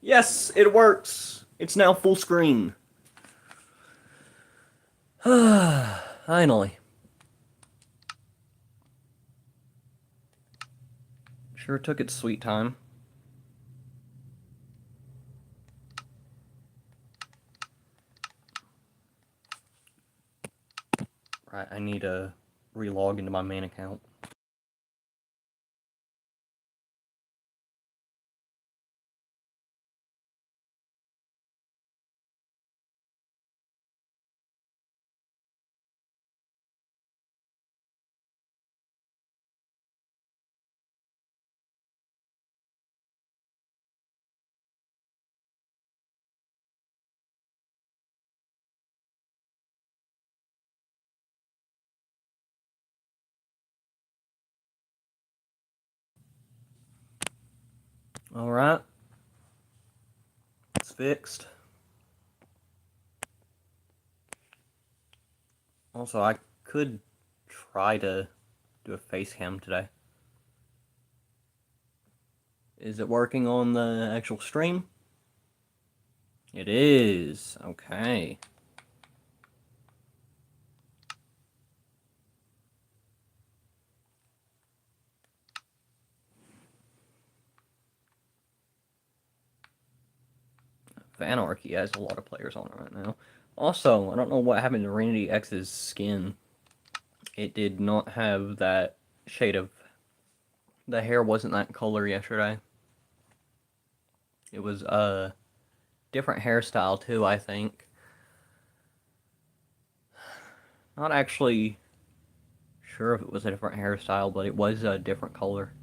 Yes, it works. It's now full screen. Finally. Sure took its sweet time. Right, I need to relog into my main account. Alright. It's fixed. Also, I could try to do a face cam today. Is it working on the actual stream? It is. Okay. Anarchy has a lot of players on it right now. Also, I don't know what happened to Randy X's skin. It did not have that shade of... The hair wasn't that color yesterday. It was a different hairstyle too, I think. Not actually sure if it was a different hairstyle, but it was a different color.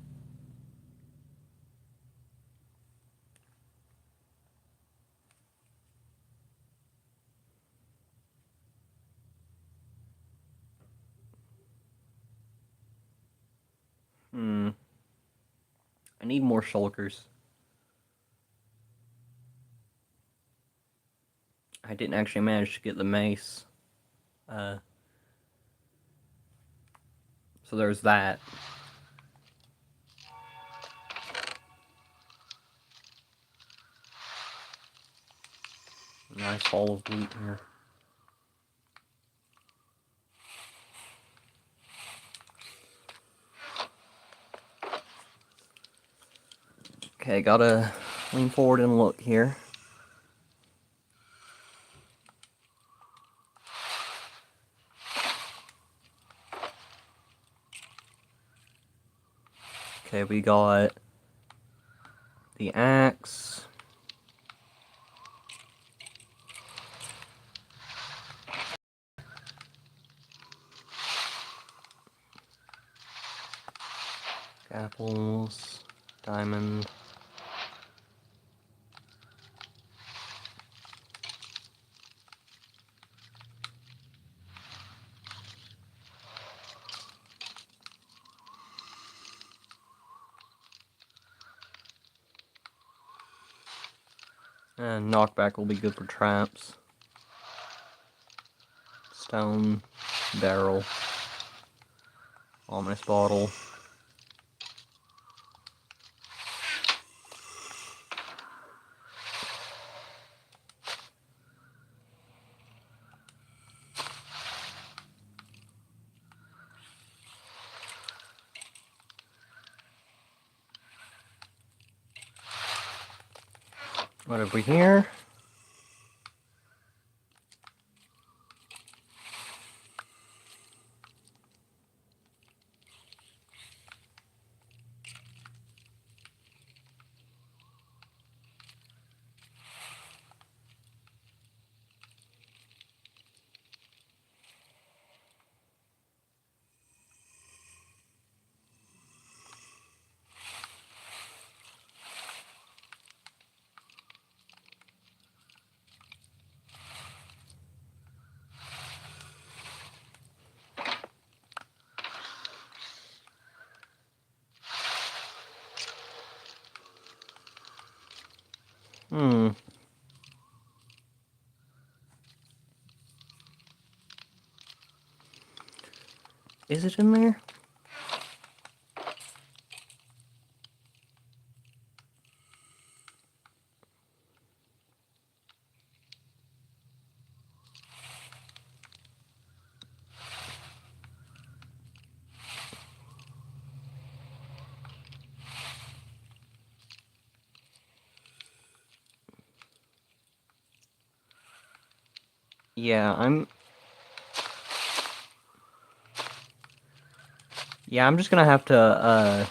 I need more shulkers. I didn't actually manage to get the mace. So there's that. Nice haul of loot here. Okay, gotta lean forward and look here. Okay, we got the axe. Apples, diamond. And knockback will be good for traps. Stone, barrel, ominous bottle. What have we here? Is it in there? Yeah, I'm just gonna have to,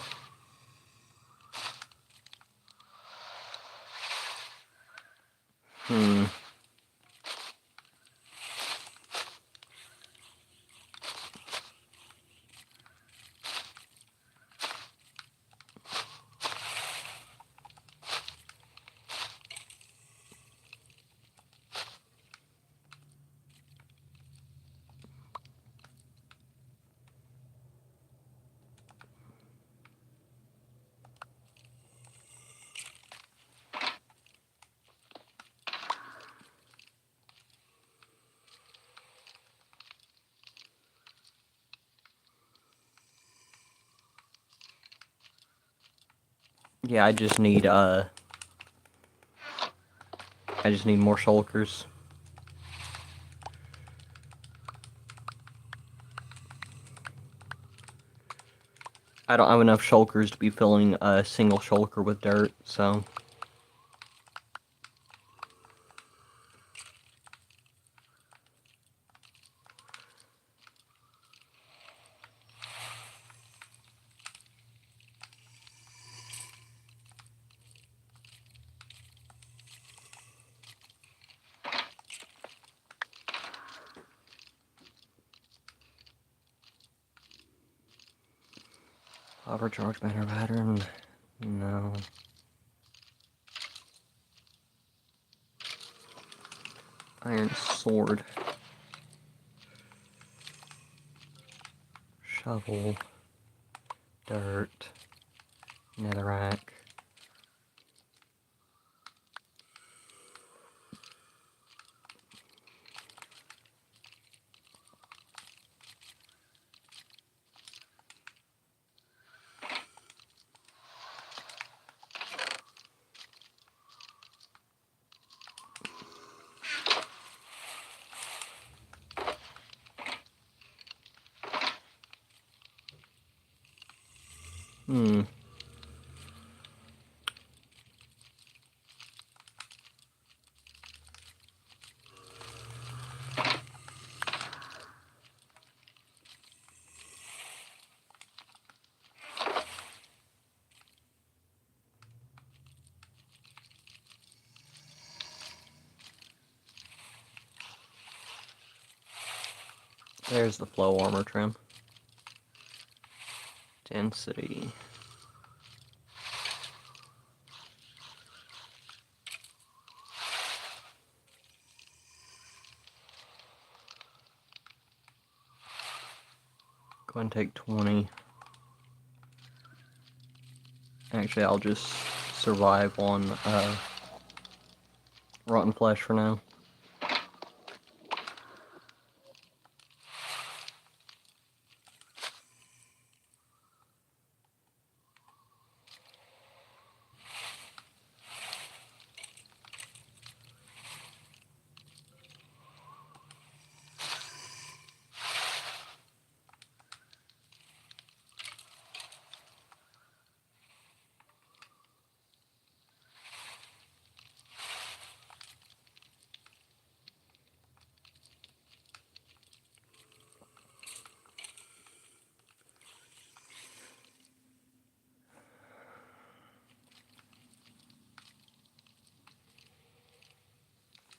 yeah, I just need more shulkers. I don't have enough shulkers to be filling a single shulker with dirt, so... Overcharge banner pattern? No. Iron sword. Shovel. Dirt. Netherrack. There's the flow armor trim. Density. Go ahead and take 20. Actually, I'll just survive on rotten flesh for now.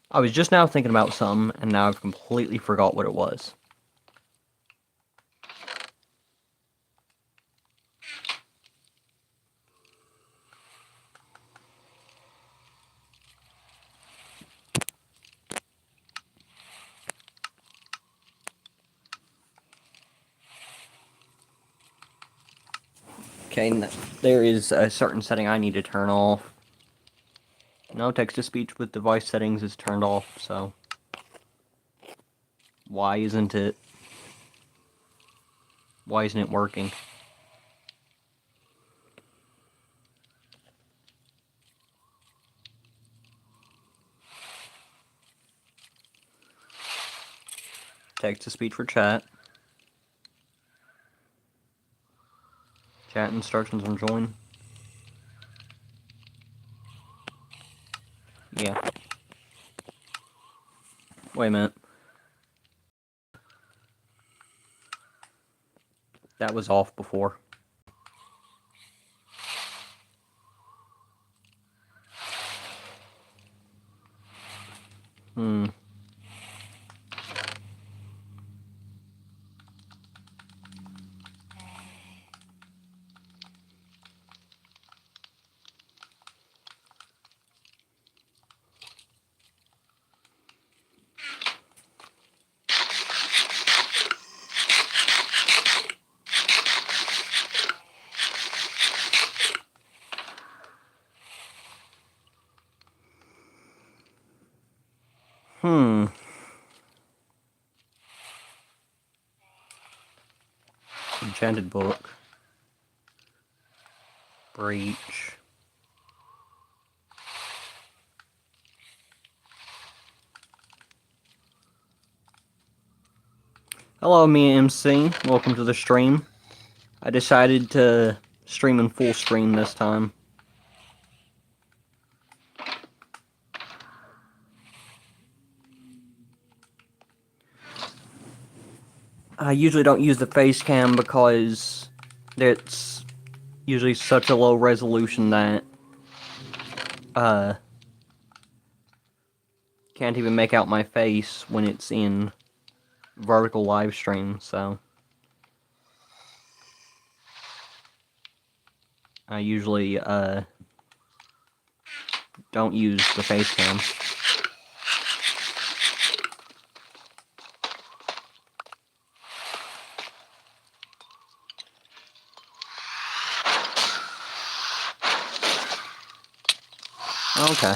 I was just now thinking about something, and now I've completely forgot what it was. Okay, there is a certain setting I need to turn off. No text-to-speech with device settings is turned off, so... Why isn't it working? Text-to-speech for chat. Chat instructions on join. Yeah. Wait a minute. That was off before. Hmm. Enchanted book. Breach. Hello, me MC. Welcome to the stream. I decided to stream in full screen this time. I usually don't use the face cam because it's usually such a low resolution that can't even make out my face when it's in vertical live stream, so I usually don't use the face cam. Okay.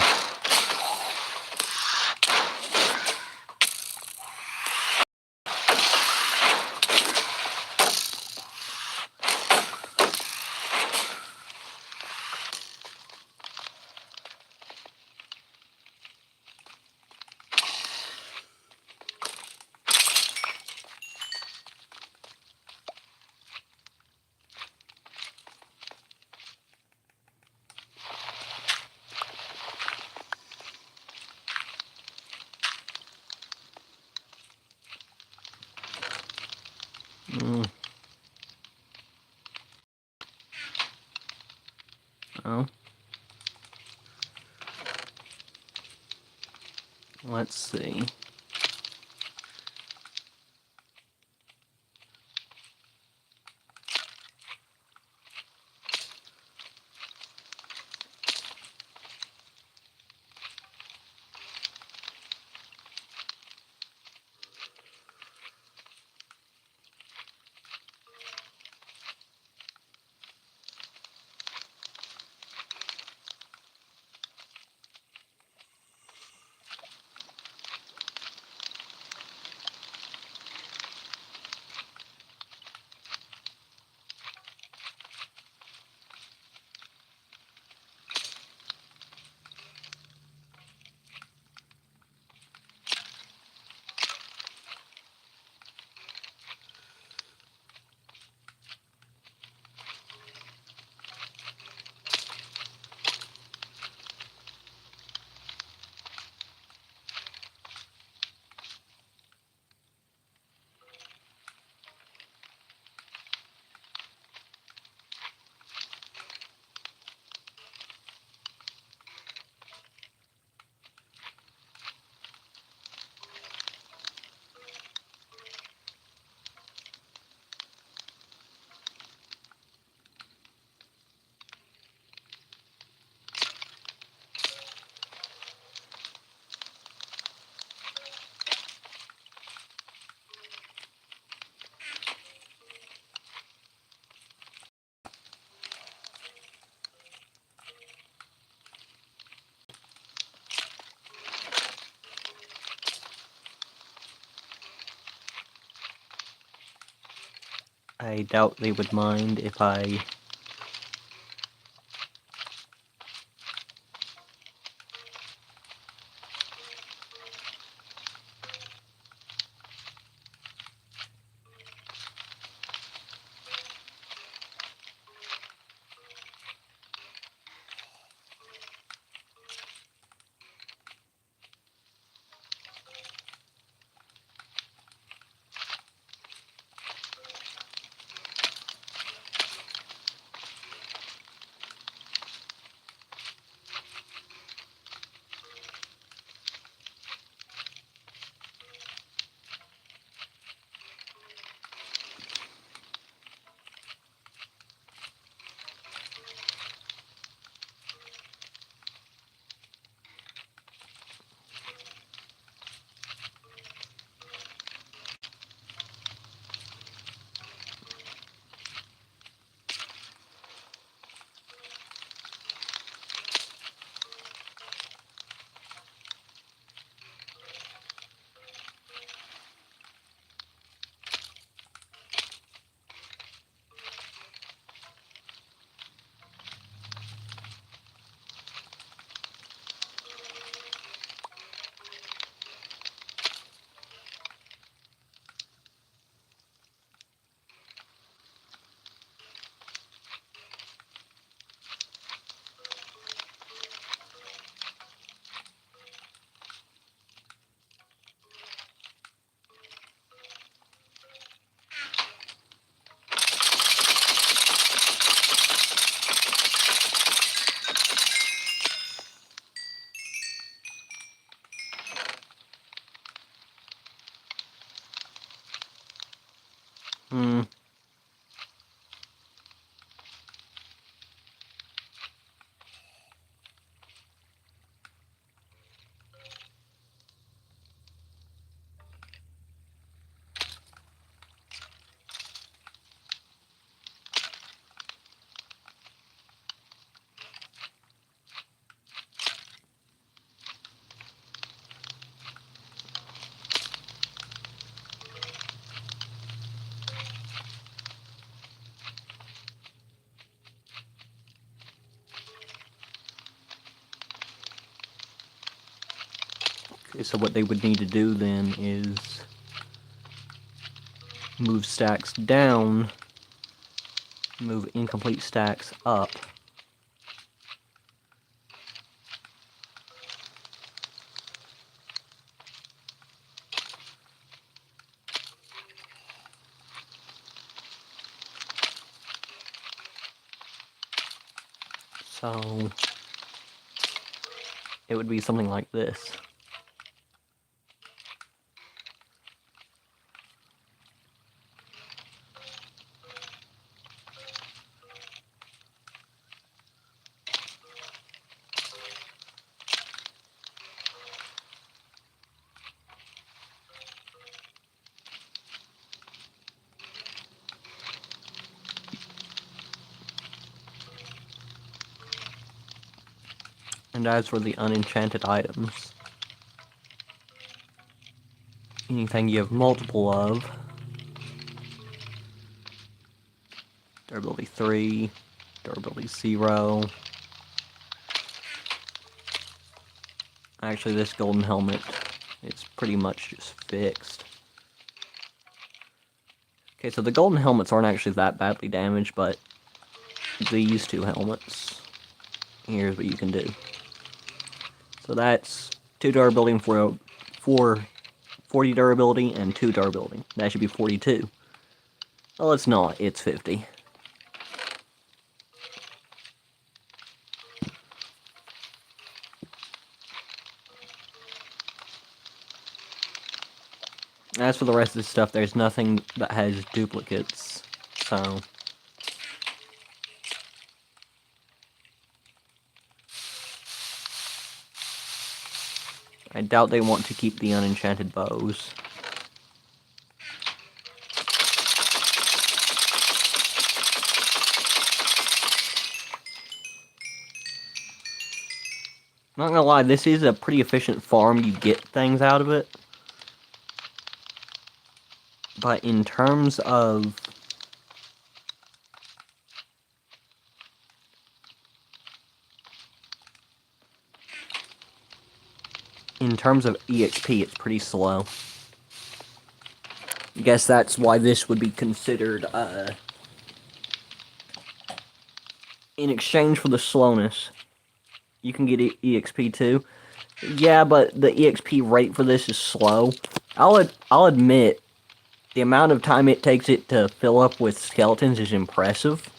Oh. Let's see. I doubt they would mind if I... Hmm. Okay, so what they would need to do then is move stacks down, move incomplete stacks up. So it would be something like this. And as for the unenchanted items, anything you have multiple of, durability 3, durability 0. Actually, this golden helmet, it's pretty much just fixed. Okay, so the golden helmets aren't actually that badly damaged, but these two helmets, here's what you can do. So that's 2 durability and 40 durability and 2 durability. That should be 42. Well, it's not. It's 50. As for the rest of the stuff, there's nothing that has duplicates, so... I doubt they want to keep the unenchanted bows. Not gonna lie, this is a pretty efficient farm. You get things out of it. But in terms of... EXP, it's pretty slow. I guess that's why this would be considered, in exchange for the slowness, you can get EXP too. Yeah, but the EXP rate for this is slow. I'll admit, the amount of time it takes it to fill up with skeletons is impressive.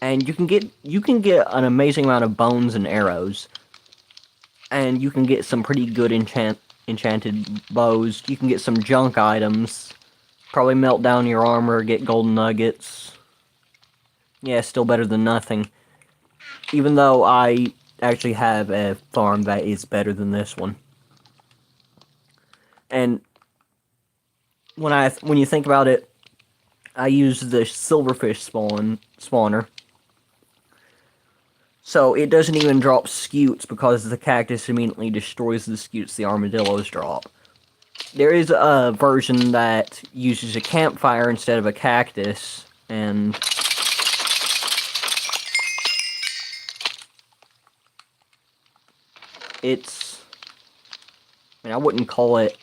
And you can get an amazing amount of bones and arrows. And you can get some pretty good enchanted bows. You can get some junk items. Probably melt down your armor, get golden nuggets. Yeah, still better than nothing. Even though I actually have a farm that is better than this one. And when you think about it, I use the silverfish spawner. So it doesn't even drop scutes because the cactus immediately destroys the scutes the armadillos drop. There is a version that uses a campfire instead of a cactus, and it's... I mean, I wouldn't call it...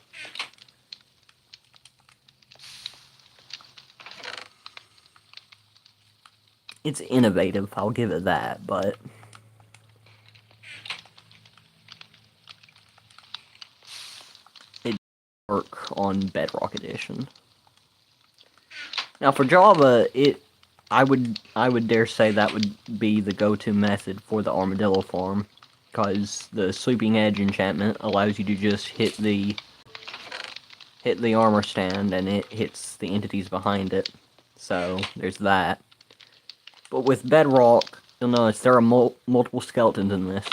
It's innovative, I'll give it that, but... it doesn't work on Bedrock Edition. Now for Java, I would dare say that would be the go-to method for the armadillo farm, because the Sleeping Edge enchantment allows you to just hit the hit the armor stand, and it hits the entities behind it. So, there's that. But with Bedrock, you'll notice there are multiple skeletons in this.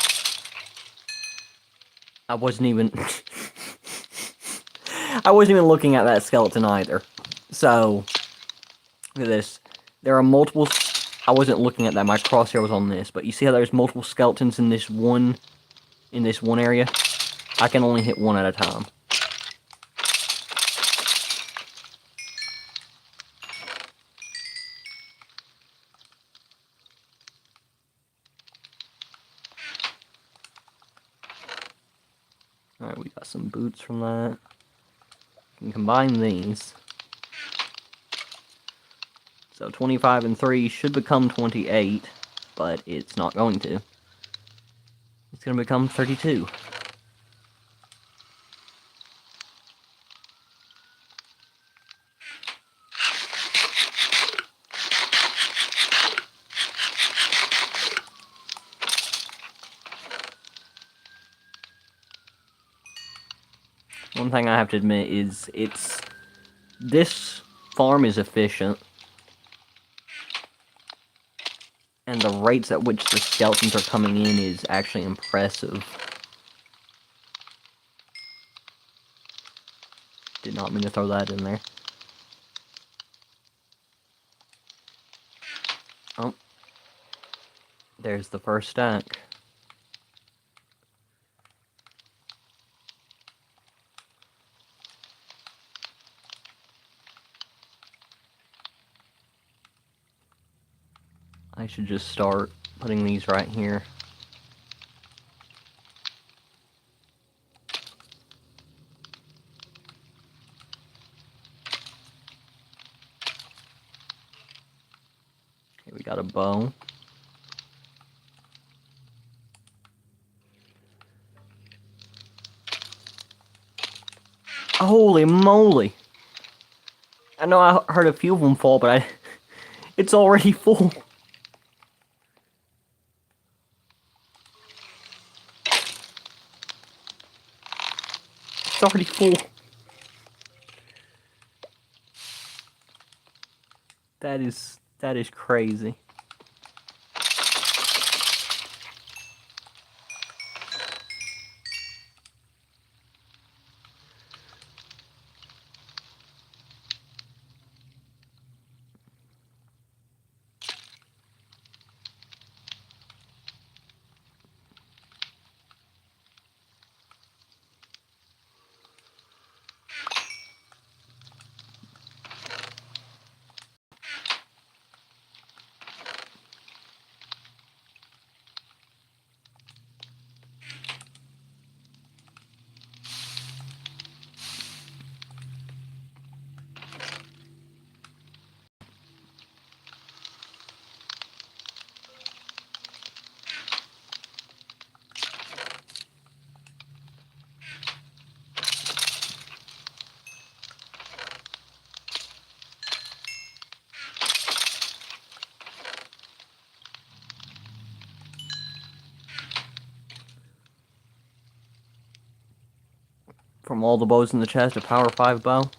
I wasn't even... I wasn't even looking at that skeleton either. So, look at this. There are multiple... I wasn't looking at that, my crosshair was on this, but you see how there's multiple skeletons in this one area? I can only hit one at a time. Alright, we got some boots from that. We can combine these. So 25 and 3 should become 28, but it's not going to. It's going to become 32. One thing I have to admit is this farm is efficient. And the rates at which the skeletons are coming in is actually impressive. Did not mean to throw that in there. Oh. There's the first stack. I should just start putting these right here. Okay, we got a bow. Holy moly! I know I heard a few of them fall, but it's already full. It's already full. That is crazy. From all the bows in the chest, a power 5 bow.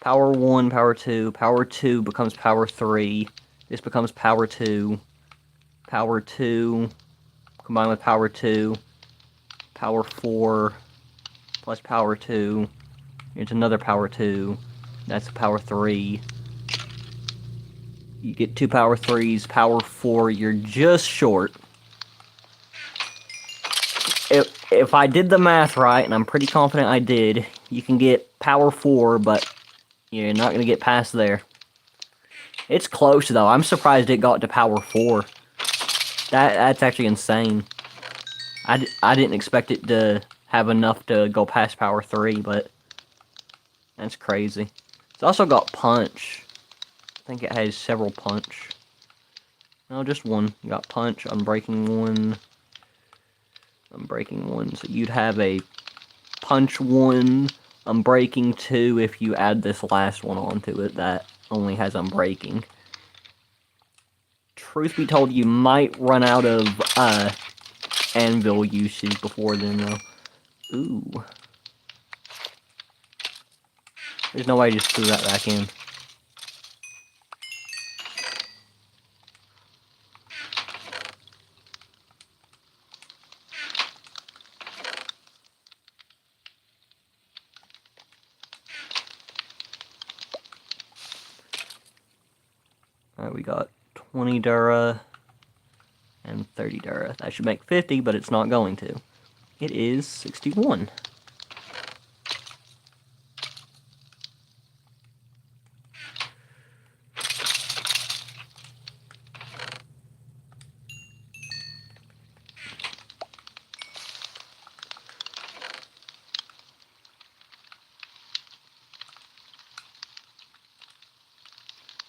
Power 1, power 2. Power 2 becomes power 3. This becomes power 2. Power 2 combined with power 2. Power 4 plus power 2. Here's another power 2. That's a power 3. You get 2 power 3s. Power 4, you're just short. If I did the math right, and I'm pretty confident I did, you can get power 4, but you're not going to get past there. It's close, though. I'm surprised it got to power 4. That's actually insane. I didn't expect it to have enough to go past power 3, but that's crazy. It's also got punch. I think it has several punch. No, just one. You got punch, unbreaking 1. Unbreaking 1, so you'd have a punch 1, unbreaking 2 if you add this last one onto it that only has unbreaking. Truth be told, you might run out of anvil usage before then, though. Ooh. There's no way I just threw that back in. Alright, we got 20 Dura and 30 Dura. That should make 50, but it's not going to. It is 61.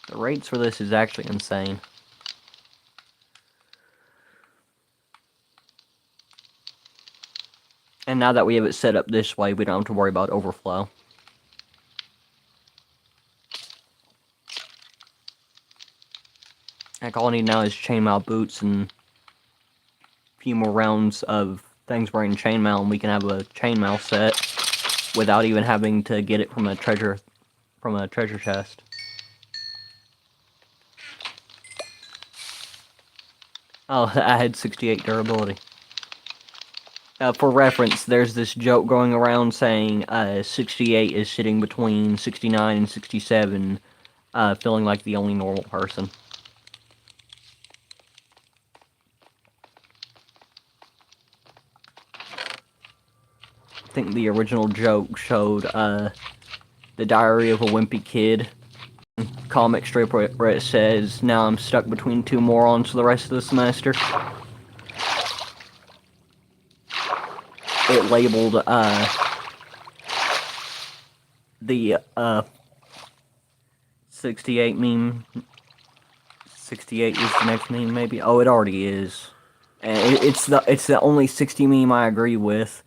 The rates for this is actually insane. And now that we have it set up this way, we don't have to worry about overflow. Like, all I need now is chainmail boots and a few more rounds of things wearing chainmail, and we can have a chainmail set without even having to get it from a treasure chest. Oh, I had 68 durability. For reference, there's this joke going around saying 68 is sitting between 69 and 67, feeling like the only normal person. I think the original joke showed the Diary of a Wimpy Kid comic strip where it says, "Now I'm stuck between two morons for the rest of the semester." It labeled the 68 meme. 68 is the next meme, maybe. Oh, it already is. And it's the only 60 meme I agree with.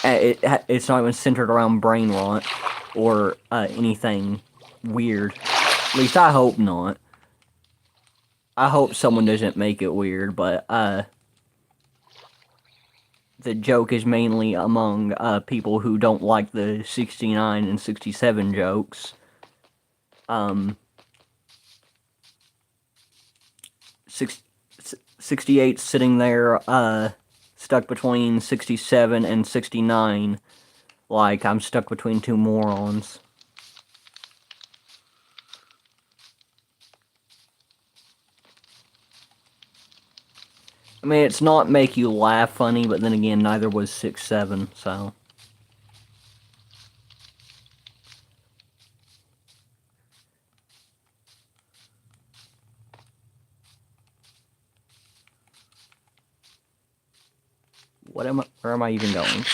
It's not even centered around brain rot or anything weird. At least I hope not. I hope someone doesn't make it weird, but the joke is mainly among people who don't like the 69 and 67 jokes. 68 sitting there, stuck between 67 and 69, like I'm stuck between two morons. I mean, it's not make you laugh funny, but then again, neither was 6-7, so. Where am I even going?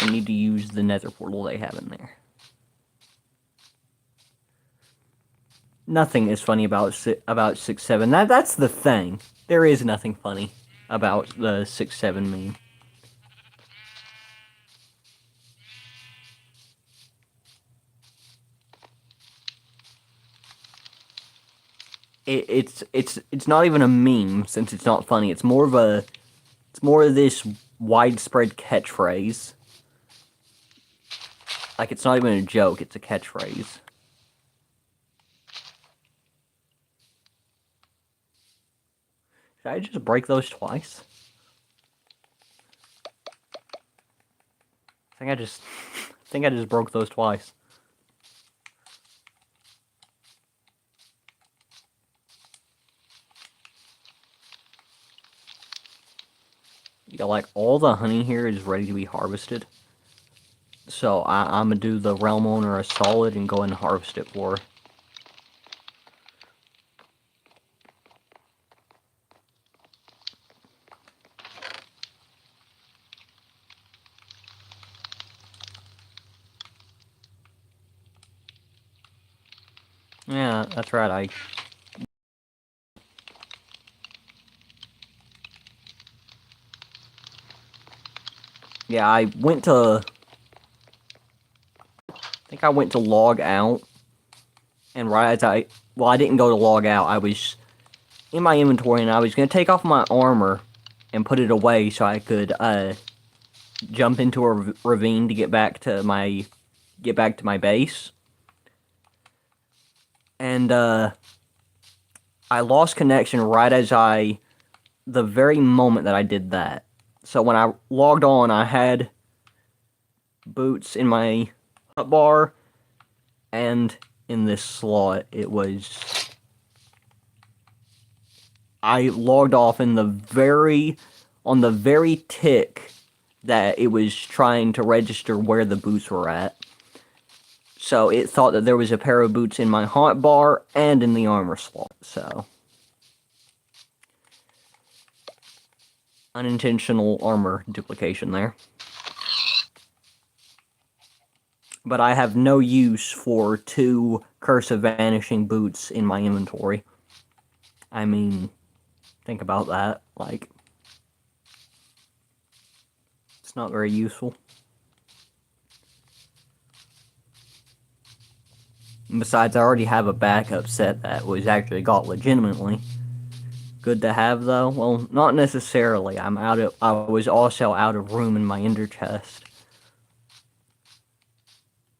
I need to use the nether portal they have in there. Nothing is funny about 6-7. That's the thing. There is nothing funny about the 6-7 meme. It's not even a meme since it's not funny. It's more of this widespread catchphrase. Like, it's not even a joke, it's a catchphrase. Should I just break those twice? I think I just broke those twice. Yeah, like, all the honey here is ready to be harvested. So I'm gonna do the realm owner a solid and go ahead and harvest it for her. Yeah, that's right, Yeah, I think I went to log out, and right as I didn't go to log out, I was in my inventory, and I was gonna take off my armor and put it away so I could, jump into a ravine to get back to my base. And I lost connection right as the very moment that I did that. So when I logged on, I had boots in my hotbar, and in this slot, I logged off on the very tick that it was trying to register where the boots were at. So it thought that there was a pair of boots in my hotbar and in the armor slot, so unintentional armor duplication there. But I have no use for 2 Curse of Vanishing boots in my inventory. I mean, think about that. Like, it's not very useful. And besides, I already have a backup set that was actually got legitimately. Good to have, though? Well, not necessarily. I was also out of room in my ender chest.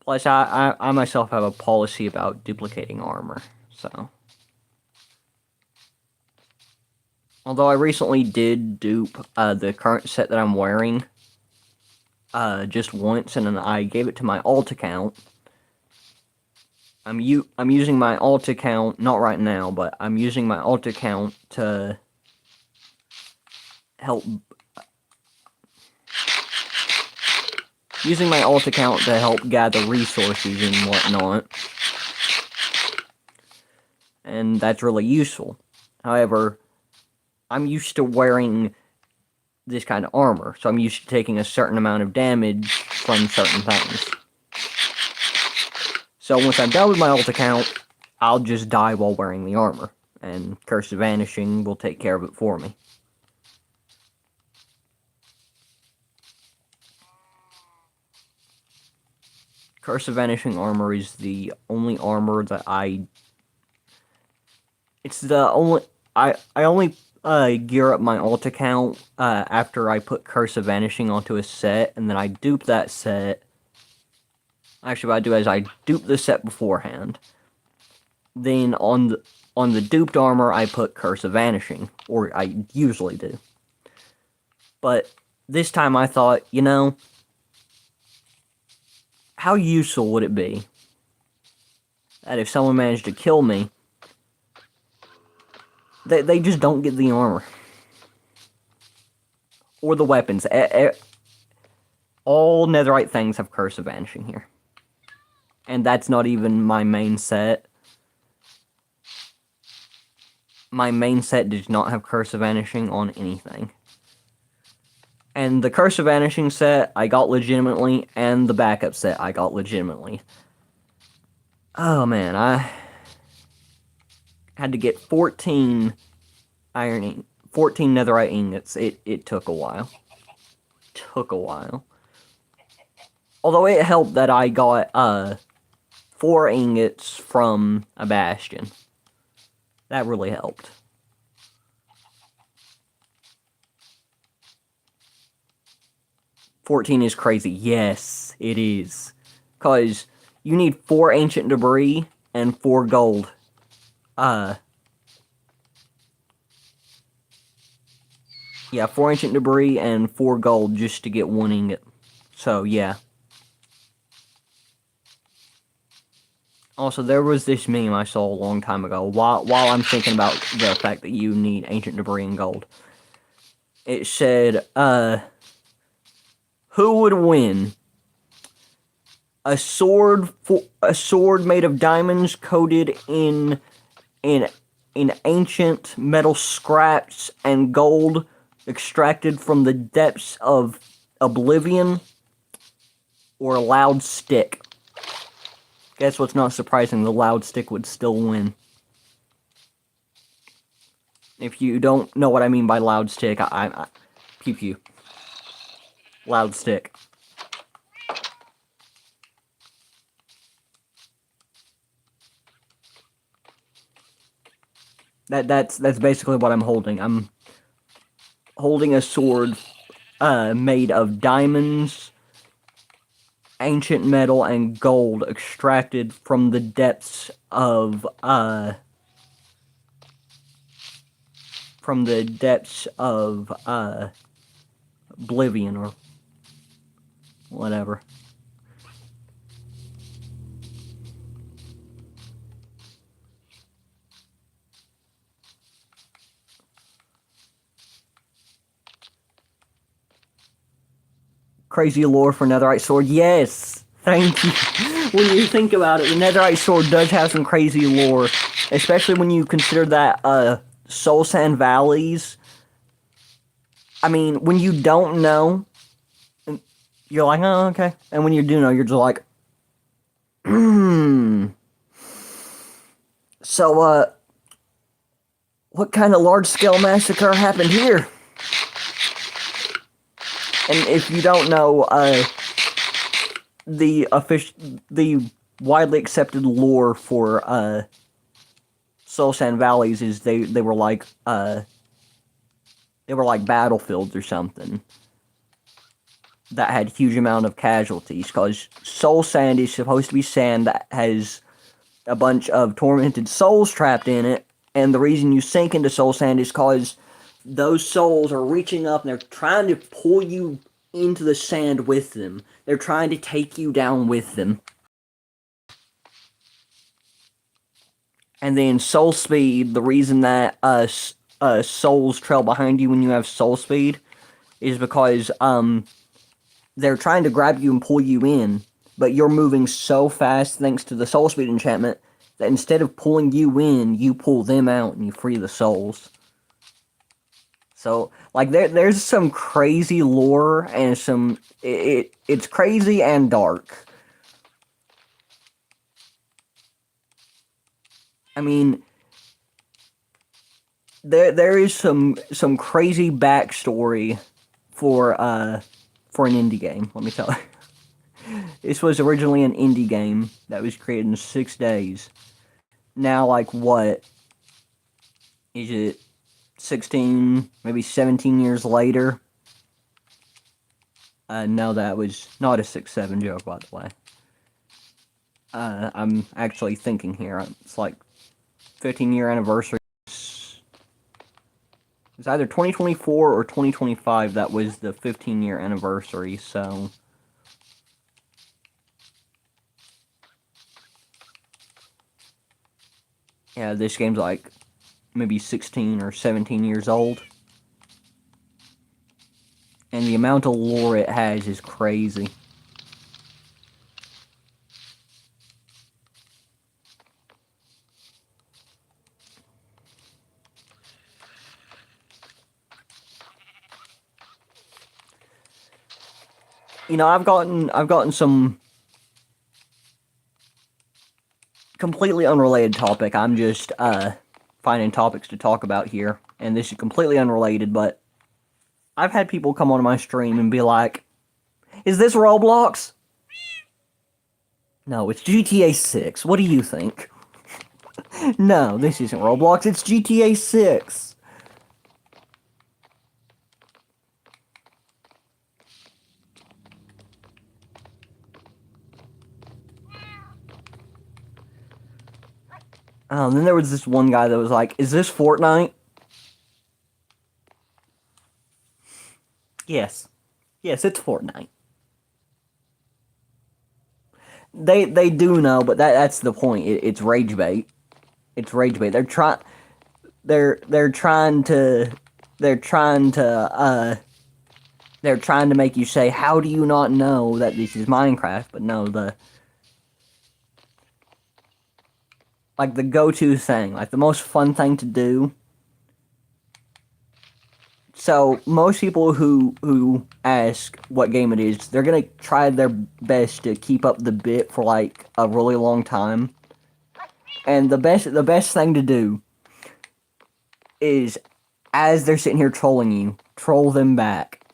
Plus, I myself have a policy about duplicating armor, so. Although I recently did dupe the current set that I'm wearing just once, and then I gave it to my alt account. I'm using my alt account, not right now, but I'm using my alt account to help. Using my alt account to help gather resources and whatnot. And that's really useful. However, I'm used to wearing this kind of armor, so I'm used to taking a certain amount of damage from certain things. So once I'm done with my alt account, I'll just die while wearing the armor, and Curse of Vanishing will take care of it for me. Curse of Vanishing armor is the only armor that it's the only... I only gear up my alt account after I put Curse of Vanishing onto a set, and then I dupe that set. Actually, what I do is I dupe the set beforehand. Then on the duped armor, I put Curse of Vanishing, or I usually do. But this time I thought, you know, how useful would it be that if someone managed to kill me, they just don't get the armor. Or the weapons. All netherite things have Curse of Vanishing here. And that's not even my main set. My main set does not have Curse of Vanishing on anything. And the Curse of Vanishing set, I got legitimately, and the backup set, I got legitimately. Oh man, I had to get 14 netherite ingots. It took a while. Although it helped that I got 4 ingots from a bastion. That really helped. $14 is crazy. Yes, it is. Because you need 4 ancient debris and 4 gold. Yeah, 4 ancient debris and 4 gold just to get 1 ingot. So, yeah. Also, there was this meme I saw a long time ago, while I'm thinking about the fact that you need ancient debris and gold. It said, who would win? A sword made of diamonds coated in ancient metal scraps and gold extracted from the depths of oblivion, or a loud stick? Guess what's not surprising, the loud stick would still win. If you don't know what I mean by loud stick, I pew pew. Loud stick. That's basically what I'm holding. I'm holding a sword made of diamonds, ancient metal, and gold extracted from the depths of Oblivion or whatever. Crazy lore for Netherite sword. Yes! Thank you. When you think about it, the Netherite sword does have some crazy lore. Especially when you consider that, Soul Sand Valleys. I mean, when you don't know, you're like, oh, okay. And when you do know, you're just like, So, what kind of large-scale massacre happened here? And if you don't know, the widely accepted lore for Soul Sand Valleys is they were like battlefields or something that had huge amount of casualties, because soul sand is supposed to be sand that has a bunch of tormented souls trapped in it, and the reason you sink into soul sand is because those souls are reaching up and they're trying to pull you into the sand with them. They're trying to take you down with them. And then soul speed, the reason that souls trail behind you when you have soul speed is because they're trying to grab you and pull you in, but you're moving so fast thanks to the soul speed enchantment that instead of pulling you in, you pull them out and you free the souls. So, like, there's some crazy lore and some... It's crazy and dark. I mean, there is some crazy backstory for an indie game, let me tell you. This was originally an indie game that was created in 6 days. Now, like, what? Is it 16, maybe 17 years later? No, that was not a 6-7 joke, by the way. I'm actually thinking here. It's like 15-year anniversary. It's either 2024 or 2025 that was the 15-year anniversary, so... Yeah, this game's like maybe 16 or 17 years old. And the amount of lore it has is crazy. You know, I've gotten some completely unrelated topic. I'm just finding topics to talk about here, and this is completely unrelated, but I've had people come on my stream and be like, "Is this Roblox?" No, it's GTA 6. What do you think? No, this isn't Roblox, it's GTA 6. And then there was this one guy that was like, "Is this Fortnite?" Yes. Yes, it's Fortnite. They do know, but that's the point. It's rage bait. It's rage bait. They're trying to make you say, "How do you not know that this is Minecraft?" But no, the go-to thing, like the most fun thing to do. So most people who ask what game it is, they're gonna try their best to keep up the bit for like a really long time. And the best thing to do is, as they're sitting here trolling you, troll them back.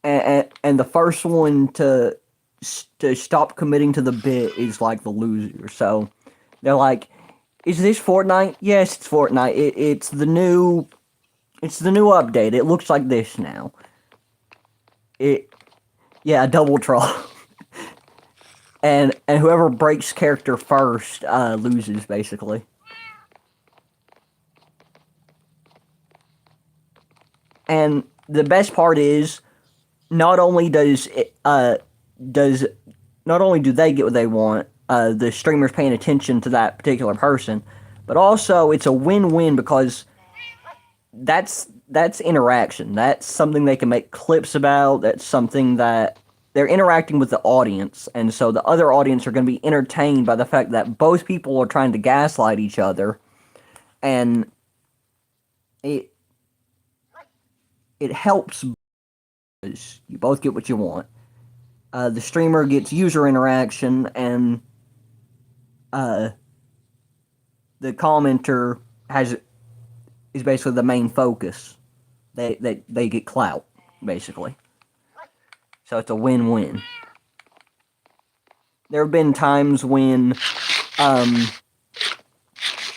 And the first one to stop committing to the bit is like the loser. So they're like, "Is this Fortnite?" Yes, it's Fortnite. It's the new update. It looks like this now. Yeah, a double troll. And whoever breaks character first loses, basically. And the best part is, not only does not only do they get what they want, the streamer's paying attention to that particular person, but also it's a win-win because that's interaction. That's something they can make clips about. That's something that they're interacting with the audience, and so the other audience are going to be entertained by the fact that both people are trying to gaslight each other, and it it helps. You both get what you want. The streamer gets user interaction, and uh, the commenter is basically the main focus. They get clout, basically. So it's a win-win. There have been times when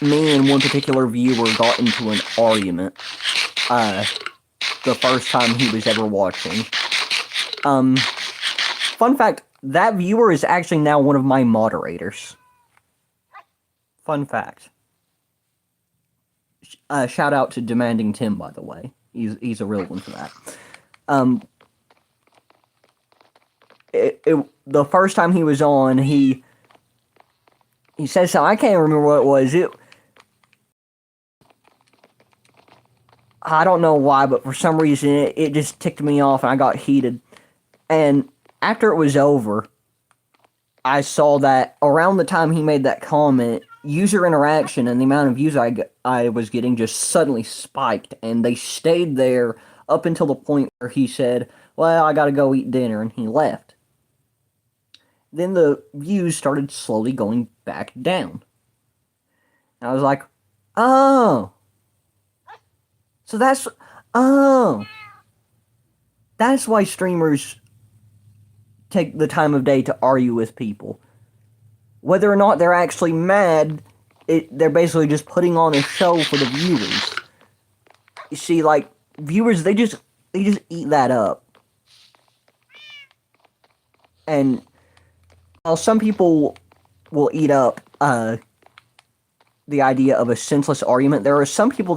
me and one particular viewer got into an argument the first time he was ever watching. Fun fact, that viewer is actually now one of my moderators. Fun fact. Shout out to Demanding Tim, by the way. He's a real one for that. The first time he was on, he said something. I can't remember what it was. I don't know why, but for some reason it just ticked me off and I got heated. And after it was over, I saw that around the time he made that comment, user interaction and the amount of views I was getting just suddenly spiked, and they stayed there up until the point where he said, well, I gotta go eat dinner, and he left. Then the views started slowly going back down. And I was like, oh. So that's why streamers take the time of day to argue with people. Whether or not they're actually mad, they're basically just putting on a show for the viewers. You see, like, viewers, they just eat that up. And while some people will eat up the idea of a senseless argument, there are some people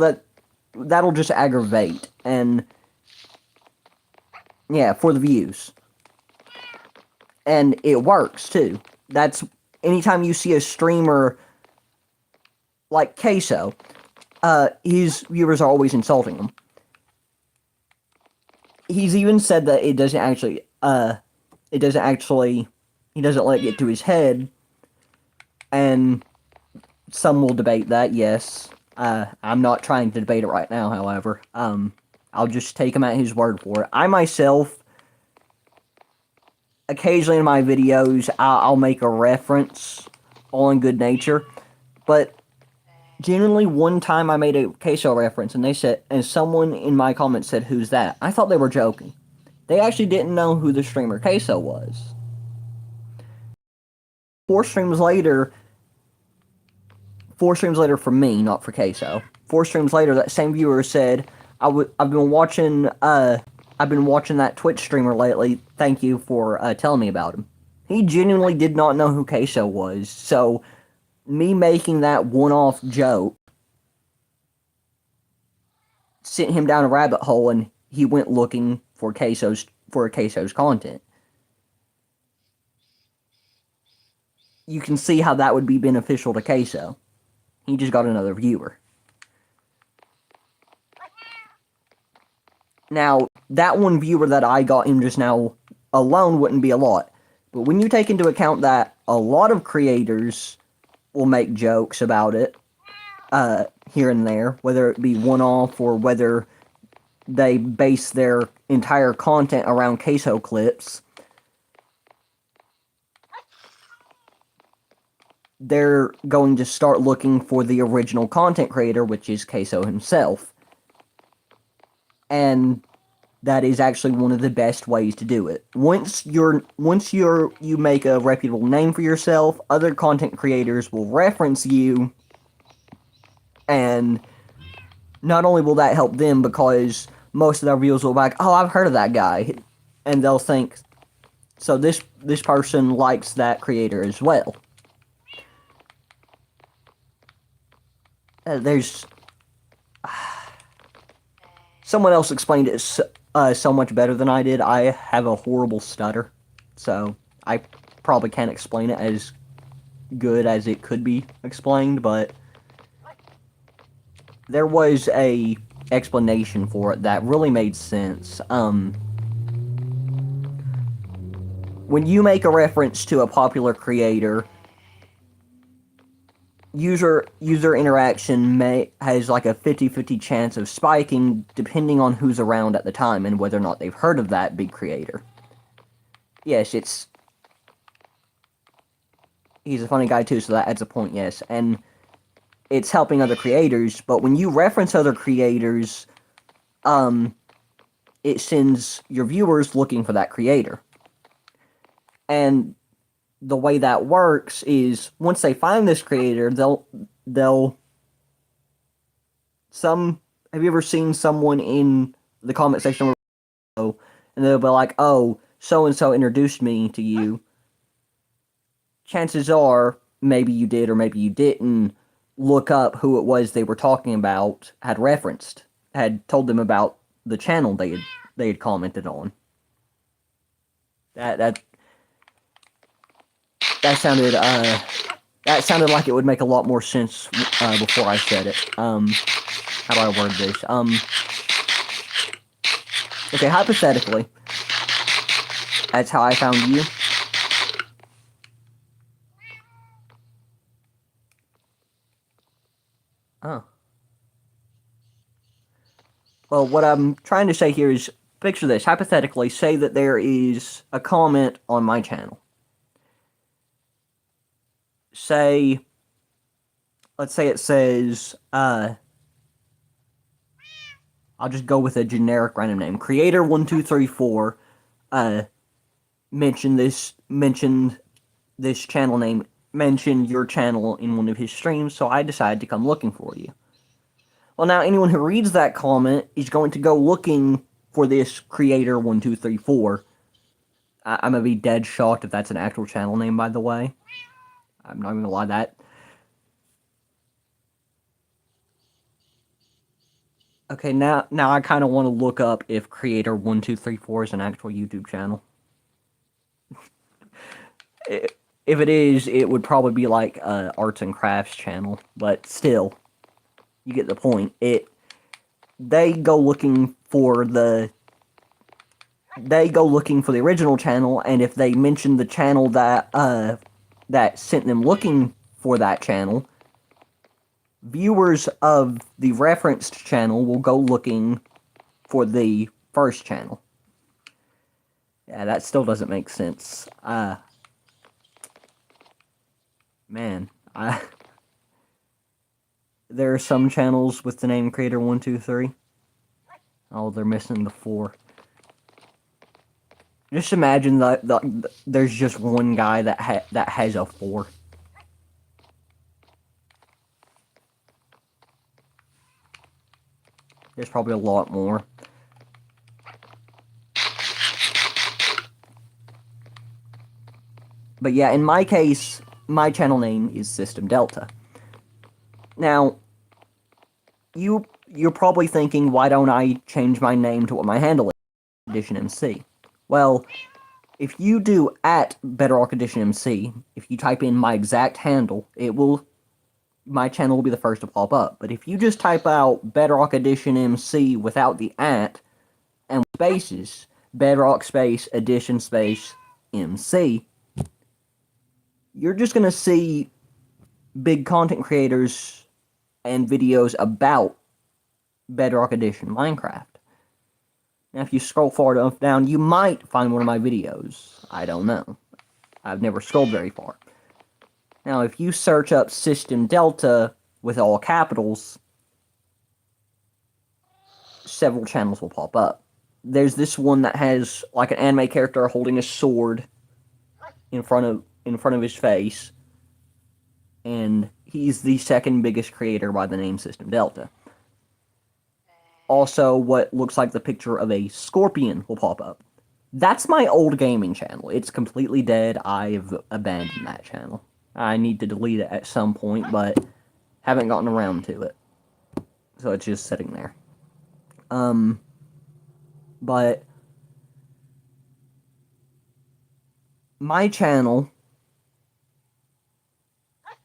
that'll just aggravate, and yeah, for the views. And it works too. That's anytime you see a streamer like Queso, his viewers are always insulting him. He's even said that he doesn't let it get to his head, and some will debate that, yes. I'm not trying to debate it right now, however. I'll just take him at his word for it. I myself, occasionally in my videos, I'll make a reference, all in good nature, but genuinely one time I made a Queso reference, and someone in my comments said, who's that? I thought they were joking. They actually didn't know who the streamer Queso was. 4 streams later for me, not for Queso. 4 streams later, that same viewer said, I've been watching that Twitch streamer lately. Thank you for telling me about him. He genuinely did not know who Queso was, so me making that one-off joke sent him down a rabbit hole, and he went looking for Queso's content. You can see how that would be beneficial to Queso. He just got another viewer. Now, that one viewer that I got him just now alone wouldn't be a lot. But when you take into account that a lot of creators will make jokes about it, here and there, whether it be one-off or whether they base their entire content around Queso clips, they're going to start looking for the original content creator, which is Queso himself. And that is actually one of the best ways to do it. Once you make a reputable name for yourself, other content creators will reference you, and not only will that help them because most of their viewers will be like, oh, I've heard of that guy. and they'll think, so this person likes that creator as well. There's someone else explained it so much better than I did. I have a horrible stutter, so I probably can't explain it as good as it could be explained, but there was a explanation for it that really made sense. When you make a reference to a popular creator, user interaction has like a 50-50 chance of spiking depending on who's around at the time and whether or not they've heard of that big creator. Yes, he's a funny guy too, so that adds a point, yes. And it's helping other creators, but when you reference other creators, it sends your viewers looking for that creator. And the way that works is once they find this creator, they'll have you ever seen someone in the comment section and they'll be like, "Oh, so and so introduced me to you." Chances are maybe you did or maybe you didn't look up who it was they were talking about, had told them about the channel they had commented on. That sounded like it would make a lot more sense before I said it. How do I word this? Okay, hypothetically, that's how I found you. Oh. Well, what I'm trying to say here is, picture this. Hypothetically, say that there is a comment on my channel. Let's say it says, I'll just go with a generic random name. Creator1234, mentioned this channel name, mentioned your channel in one of his streams, so I decided to come looking for you. Well, now anyone who reads that comment is going to go looking for this Creator1234. I'm gonna be dead shocked if that's an actual channel name, by the way. I'm not even gonna lie that. Okay, now I kind of want to look up if Creator1234 is an actual YouTube channel. If it is, it would probably be like an arts and crafts channel, but still, you get the point. They go looking for the original channel, and if they mention the channel that sent them looking for that channel, viewers of the referenced channel will go looking for the first channel. Yeah, that still doesn't make sense. Man, there are some channels with the name Creator123. Oh, they're missing the 4. Just imagine that there's just one guy that has a 4. There's probably a lot more. But yeah, in my case, my channel name is System Delta. Now, you're probably thinking, why don't I change my name to what my handle is, Edition MC? Well, if you do @BedrockEditionMC, if you type in my exact handle, my channel will be the first to pop up. But if you just type out Bedrock Edition MC without the @ and spaces, Bedrock space Edition space MC, you're just gonna see big content creators and videos about Bedrock Edition Minecraft. Now, if you scroll far enough down, you might find one of my videos. I don't know. I've never scrolled very far. Now, if you search up System Delta with all capitals, several channels will pop up. There's this one that has like an anime character holding a sword in front of his face, and he's the second biggest creator by the name System Delta. Also, what looks like the picture of a scorpion will pop up. That's my old gaming channel. It's completely dead. I've abandoned that channel. I need to delete it at some point, but haven't gotten around to it. So it's just sitting there. But my channel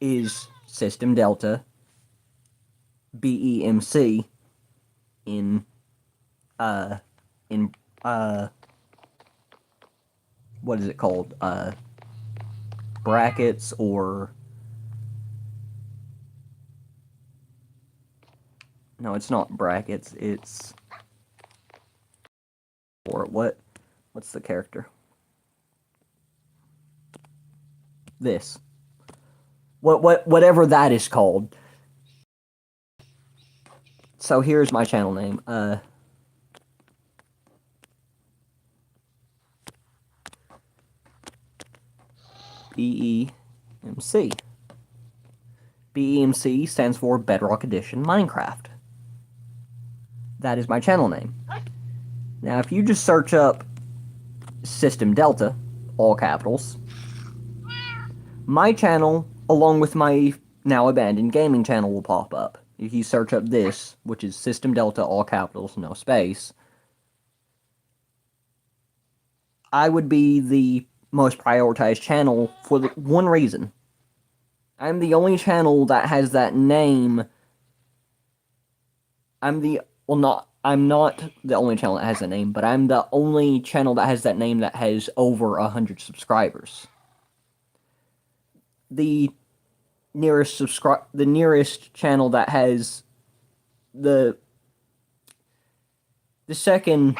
is System Delta BEMC in uh in what is it called? Brackets, or no, it's not brackets, it's, or what's the character? This. Whatever that is called. So here's my channel name. BEMC. BEMC stands for Bedrock Edition Minecraft. That is my channel name. Now, if you just search up System Delta, all capitals, my channel, along with my now abandoned gaming channel, will pop up. If you search up this, which is System Delta, all capitals, no space, I would be the most prioritized channel for the one reason. I'm the only channel that has that name. I'm not the only channel that has that name, but I'm the only channel that has that name that has over 100 subscribers. The nearest channel that has the second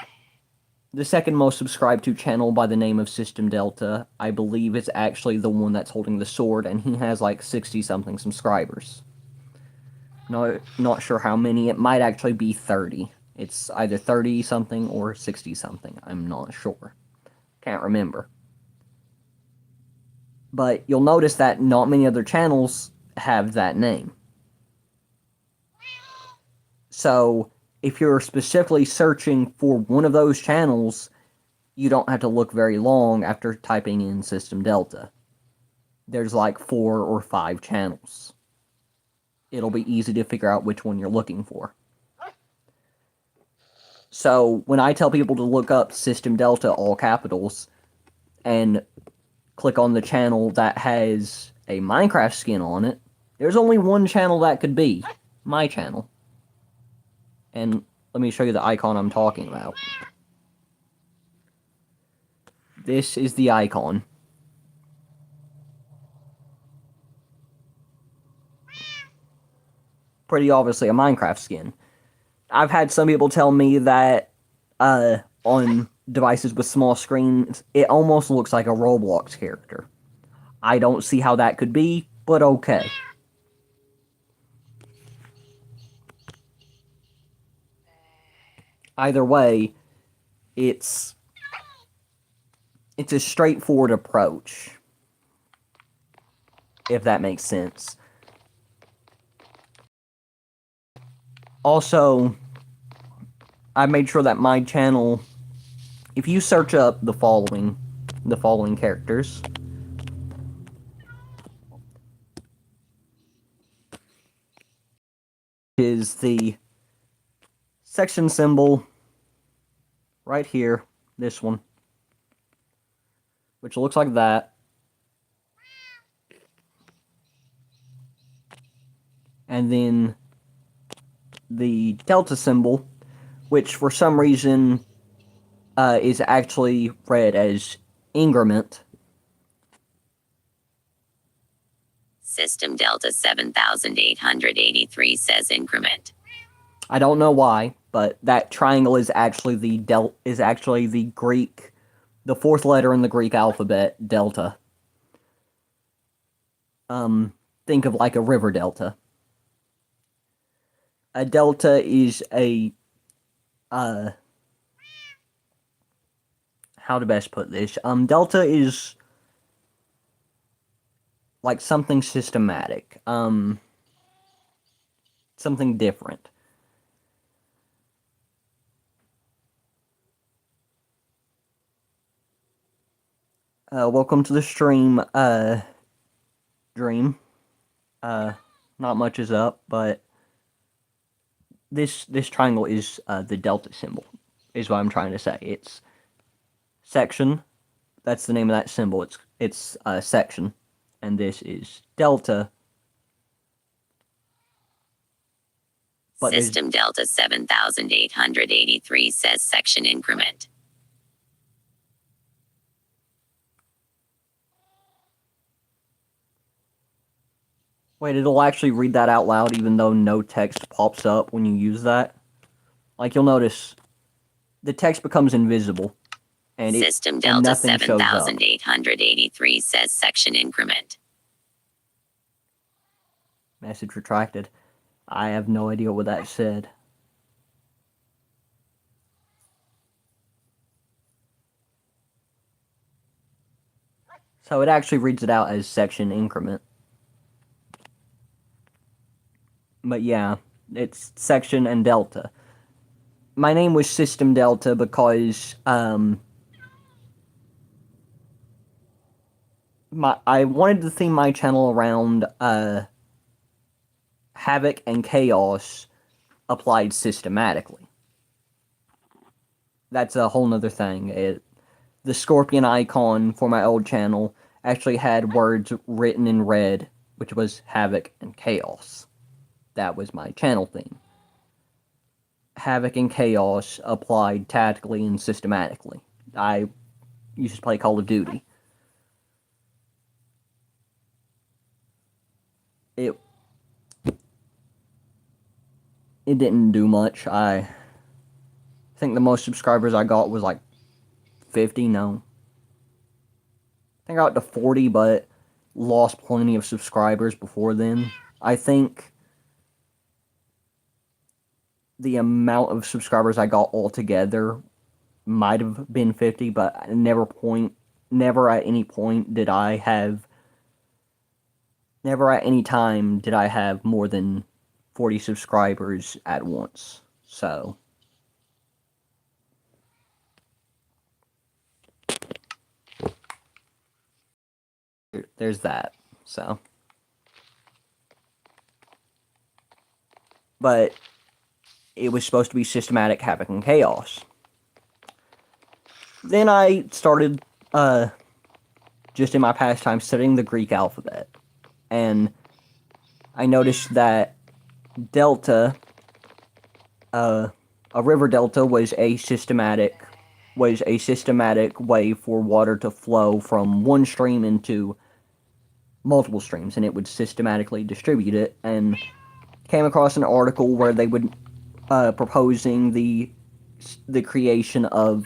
most subscribed to channel by the name of System Delta, I believe, is actually the one that's holding the sword, and he has like 60-something subscribers. No, not sure how many. It might actually be 30. It's either 30-something or 60-something. I'm not sure. Can't remember. But you'll notice that not many other channels have that name. So, if you're specifically searching for one of those channels, you don't have to look very long after typing in System Delta. There's like 4 or 5 channels. It'll be easy to figure out which one you're looking for. So, when I tell people to look up System Delta, all capitals, and click on the channel that has a Minecraft skin on it, there's only one channel that could be. My channel. And let me show you the icon I'm talking about. This is the icon. Pretty obviously a Minecraft skin. I've had some people tell me that on devices with small screens, it almost looks like a Roblox character. I don't see how that could be, but okay. Either way, it's a straightforward approach, if that makes sense. Also, I made sure that my channel, if you search up the following characters, is the section symbol right here, this one, which looks like that. And then the delta symbol, which for some reason is actually read as increment. System Delta 7883 says increment. I don't know why, but that triangle is actually the Greek, the fourth letter in the Greek alphabet, delta. Think of like a river delta. A delta is a how to best put this? Delta is like something systematic, something different. Welcome to the stream, Dream. Not much is up, but this triangle is the delta symbol, is what I'm trying to say. It's section. That's the name of that symbol. It's section, and this is delta. But System Delta 7883 says section increment. Wait, it'll actually read that out loud even though no text pops up when you use that? Like, you'll notice the text becomes invisible. And System and Delta nothing shows up. 7883 says section increment. Message retracted. I have no idea what that said. So it actually reads it out as section increment. But yeah, it's section and delta. My name was System Delta because I wanted to theme my channel around havoc and chaos applied systematically. That's a whole nother thing. The scorpion icon for my old channel actually had words written in red, which was havoc and chaos. That was my channel theme. Havoc and chaos applied tactically and systematically. I used to play Call of Duty. It didn't do much. I think the most subscribers I got was like 50, no. I think I got to 40, but lost plenty of subscribers before then. I think the amount of subscribers I got altogether might have been 50, but never at any point did I have, never at any time did I have more than 40 subscribers at once. So there's that. So, but it was supposed to be systematic havoc and chaos. Then I started just in my pastime studying the Greek alphabet, and I noticed that delta, a river delta, was a systematic way for water to flow from one stream into multiple streams, and it would systematically distribute it. And came across an article where they would proposing the creation of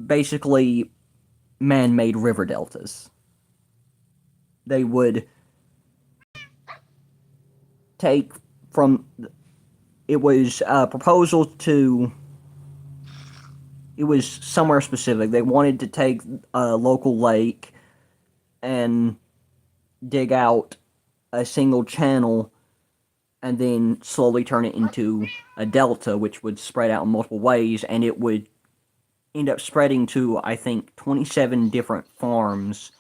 basically man-made river deltas. They would take from, it was a proposal to, it was somewhere specific. They wanted to take a local lake and dig out a single channel and then slowly turn it into a delta, which would spread out in multiple ways, and it would end up spreading to, I think, 27 different farms.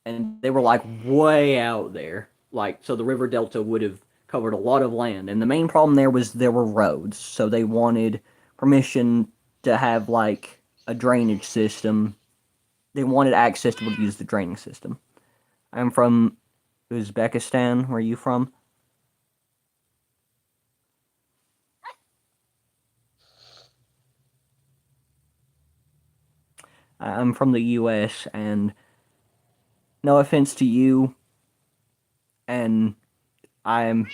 And they were like way out there. Like, so the river delta would have covered a lot of land. And the main problem there was there were roads. So they wanted permission to have like a drainage system. They wanted access to be able to use the drainage system. I'm from Uzbekistan. Where are you from? I'm from the US, and no offense to you, and I'm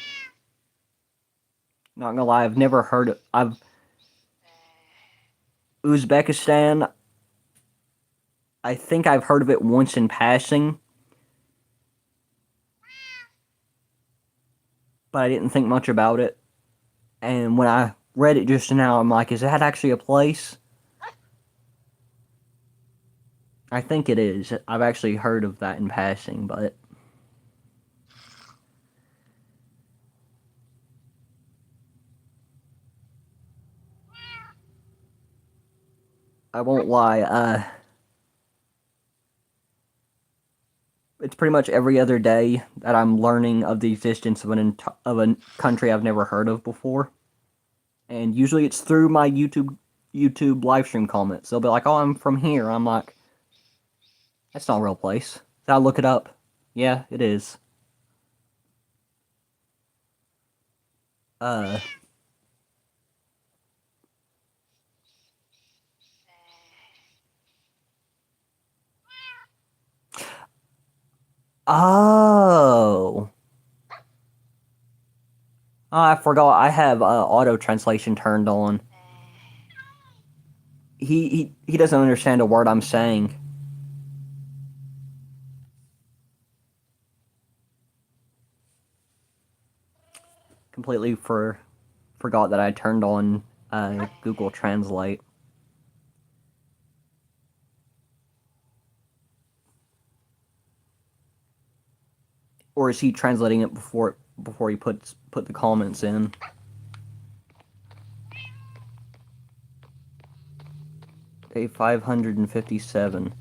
not gonna lie, I've never heard of, Uzbekistan, I think I've heard of it once in passing, but I didn't think much about it. And when I read it just now, I'm like, is that actually a place? I think it is. I've actually heard of that in passing, but I won't lie. It's pretty much every other day that I'm learning of the existence of of a country I've never heard of before, and usually it's through my YouTube live stream comments. They'll be like, "Oh, I'm from here." I'm like, "That's not a real place." So I look it up. Yeah, it is. Uh. Oh. Oh, I forgot. I have auto translation turned on. He doesn't understand a word I'm saying. Completely forgot that I turned on Google Translate. Or is he translating it before he put the comments in? Day 557.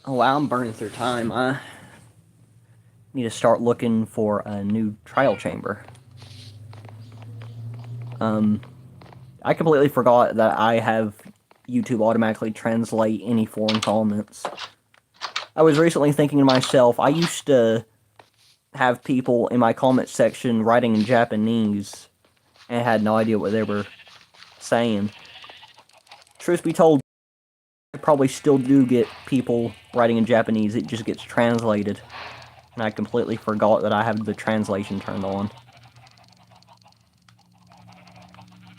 Oh wow, I'm burning through time. I need to start looking for a new trial chamber. I completely forgot that I have YouTube automatically translate any foreign comments. I was recently thinking to myself, I used to have people in my comment section writing in Japanese and had no idea what they were saying. Truth be told, I probably still do get people writing in Japanese, it just gets translated. And I completely forgot that I have the translation turned on.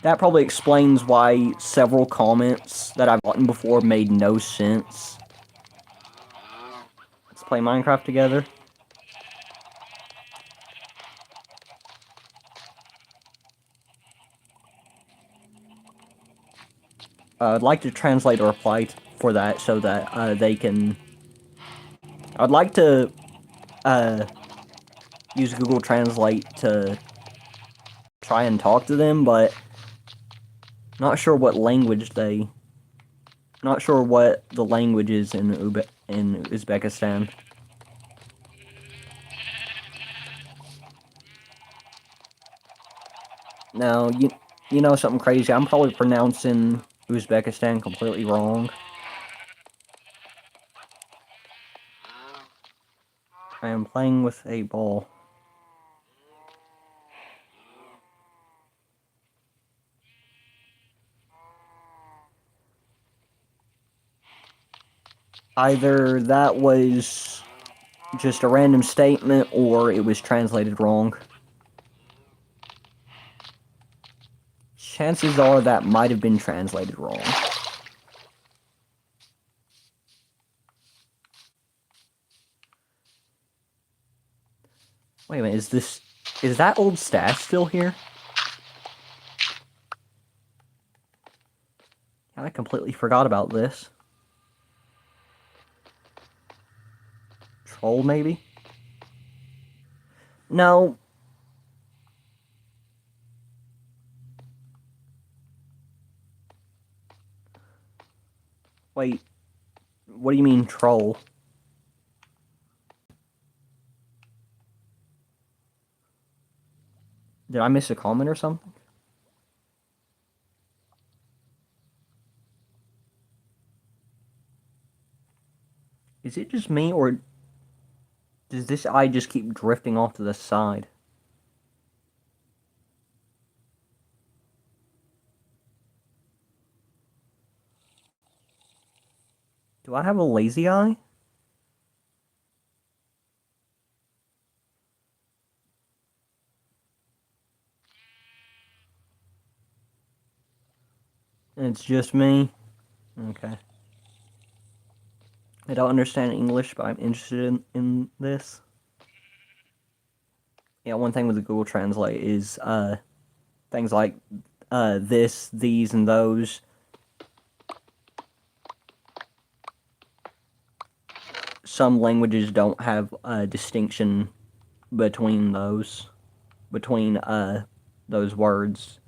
That probably explains why several comments that I've gotten before made no sense. Let's play Minecraft together. I'd like to translate a reply for that so that they can... I'd like to use Google Translate to try and talk to them, but not sure what language they... Not sure what the language is in Uzbekistan. Now, you know something crazy? I'm probably pronouncing Uzbekistan completely wrong. I am playing with a ball. Either that was just a random statement or it was translated wrong. Chances are that might have been translated wrong. Wait a minute, is that old stash still here? I completely forgot about this. Troll, maybe? No. Wait. What do you mean, troll? Did I miss a comment or something? Is it just me, or does this eye just keep drifting off to the side? Do I have a lazy eye? It's just me? Okay. I don't understand English, but I'm interested in this. Yeah, one thing with the Google Translate is things like this, these, and those. Some languages don't have a distinction between those words.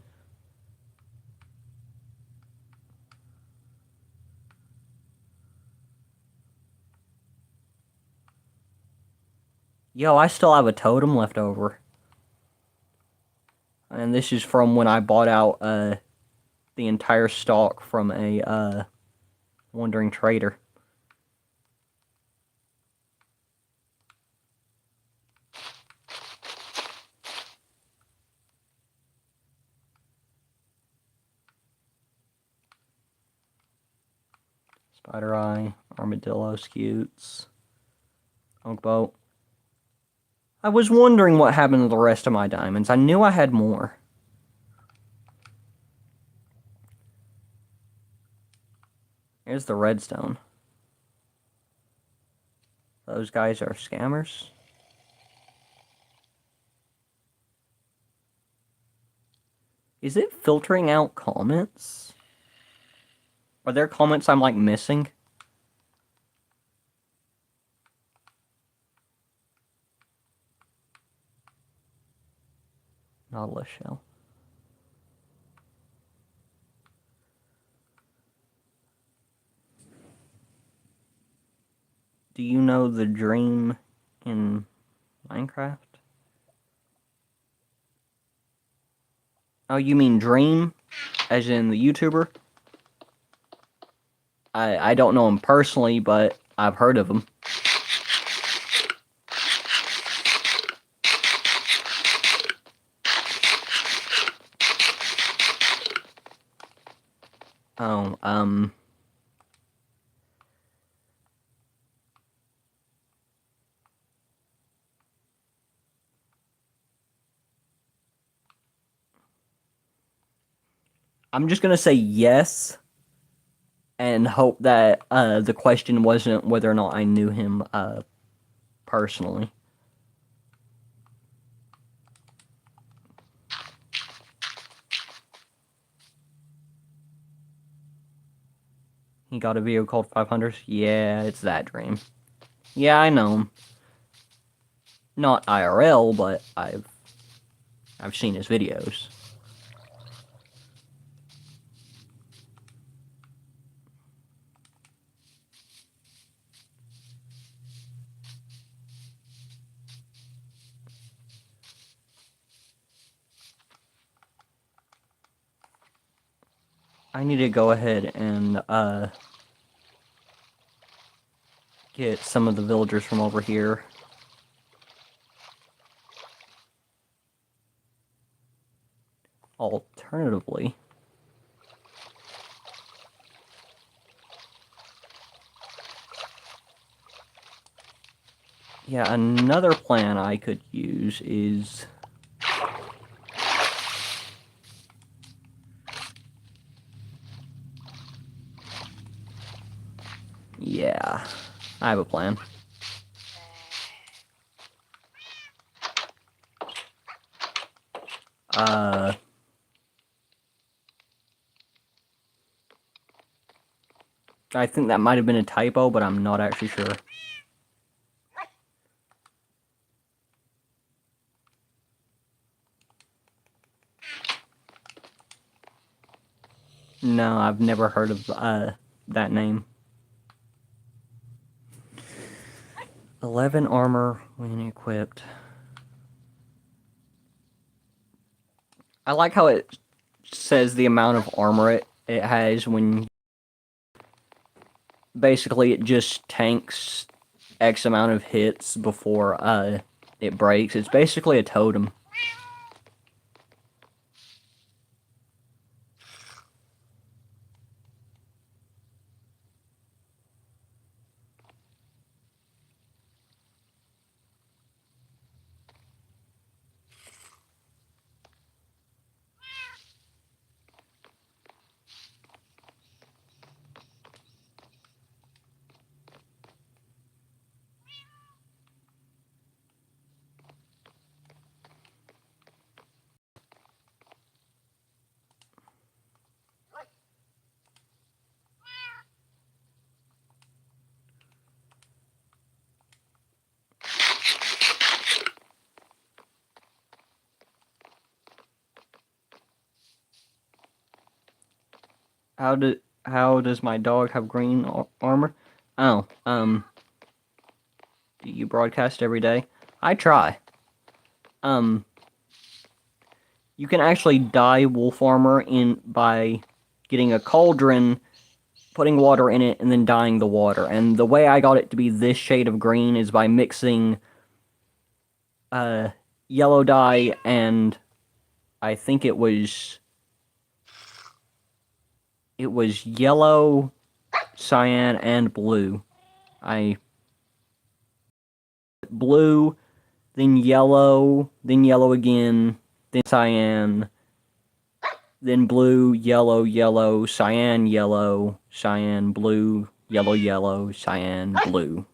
Yo, I still have a totem left over. And this is from when I bought out the entire stock from a wandering trader. Spider eye, armadillo, scutes, oak boat. I was wondering what happened to the rest of my diamonds. I knew I had more. Here's the redstone. Those guys are scammers. Is it filtering out comments? Are there comments I'm, like, missing? Nautilus shell. Do you know the dream in Minecraft? Oh, you mean Dream? As in the YouTuber? I don't know him personally, but I've heard of him. Oh, I'm just gonna say yes, and hope that the question wasn't whether or not I knew him personally. He got a video called 500. Yeah, it's that dream. Yeah, I know him. Not IRL, but I've seen his videos. I need to go ahead and get some of the villagers from over here. Alternatively, yeah, another plan I could use is yeah, I have a plan. I think that might have been a typo, but I'm not actually sure. No, I've never heard of that name. 11 armor when equipped. I like how it says the amount of armor it has when basically it just tanks X amount of hits before it breaks. It's basically a totem. How does my dog have green armor? Oh, do you broadcast every day? I try. You can actually dye wolf armor by getting a cauldron, putting water in it, and then dyeing the water. And the way I got it to be this shade of green is by mixing yellow dye and I think it was yellow, cyan, and blue. Blue, then yellow again, then cyan, then blue, yellow, yellow, cyan, blue, yellow, yellow, cyan, blue.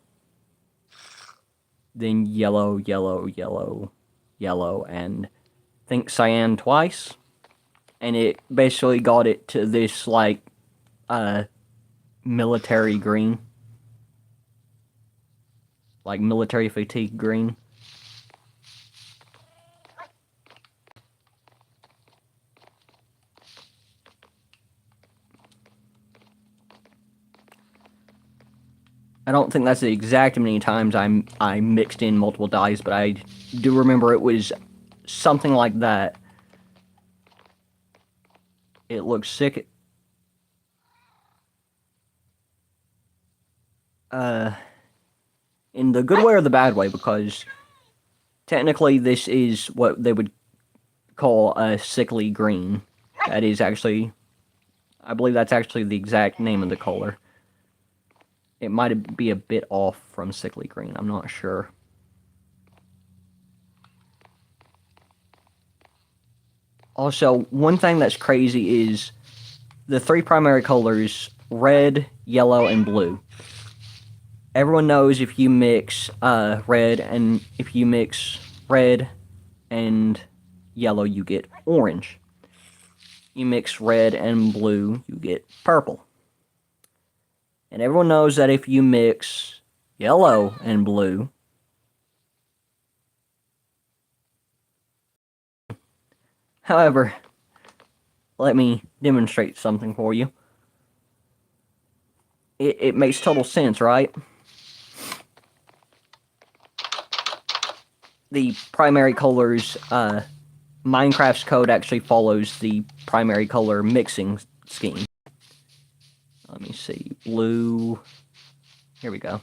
Then yellow, yellow, yellow, yellow, and I think cyan twice. And it basically got it to this, like, military green. Like, military fatigue green. I don't think that's the exact many times I mixed in multiple dyes, but I do remember it was something like that. It looks sick. In the good way or the bad way, because technically this is what they would call a sickly green. That is actually, I believe that's actually the exact name of the color. It might be a bit off from sickly green, I'm not sure. Also, one thing that's crazy is the three primary colors, red, yellow, and blue. Everyone knows if you mix red and yellow, you get orange. You mix red and blue, you get purple. And everyone knows that if you mix yellow and blue, however, let me demonstrate something for you. It makes total sense, right? The primary colors, Minecraft's code actually follows the primary color mixing scheme. Let me see, blue, here we go.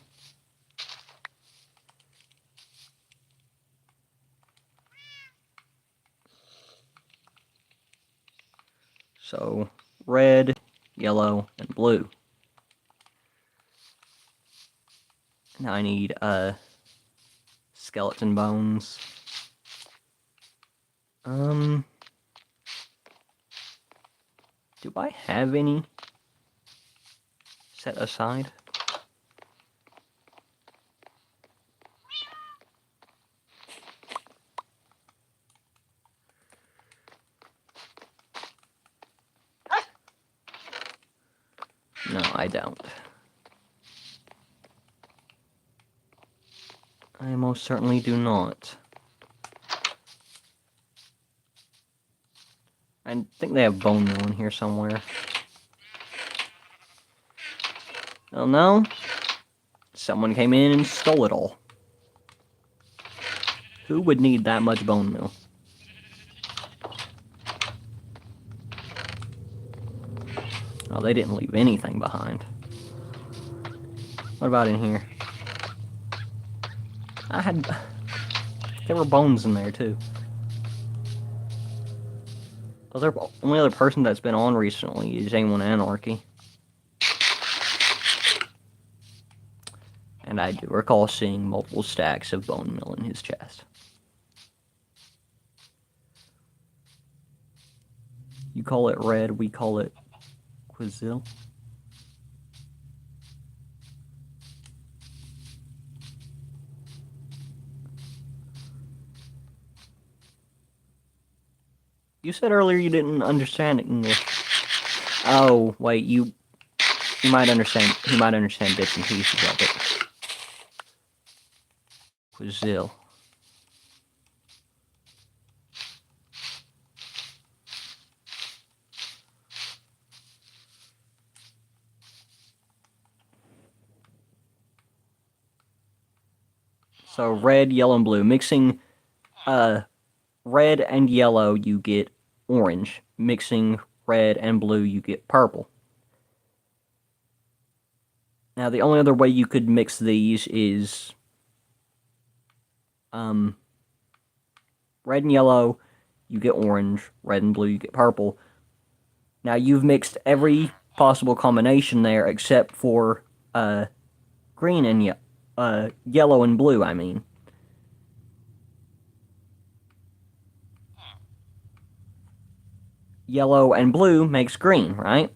So, red, yellow, and blue. Now I need, skeleton bones. Do I have any set aside? No, I don't. I most certainly do not. I think they have bone meal in here somewhere. Oh no. Someone came in and stole it all. Who would need that much bone meal? Oh, they didn't leave anything behind. What about in here? There were bones in there too. The only other person that's been on recently is A1 Anarchy. And I do recall seeing multiple stacks of bone meal in his chest. You call it red, we call it Quizil. You said earlier you didn't understand English. Oh, wait, you might understand, he might understand bits and pieces of it. Quizil. So red, yellow, and blue. Mixing red and yellow, you get orange. Mixing red and blue, you get purple. Now, the only other way you could mix these is red and yellow, you get orange. Red and blue, you get purple. Now, you've mixed every possible combination there except for green and yellow and blue, I mean. Yellow and blue makes green, right?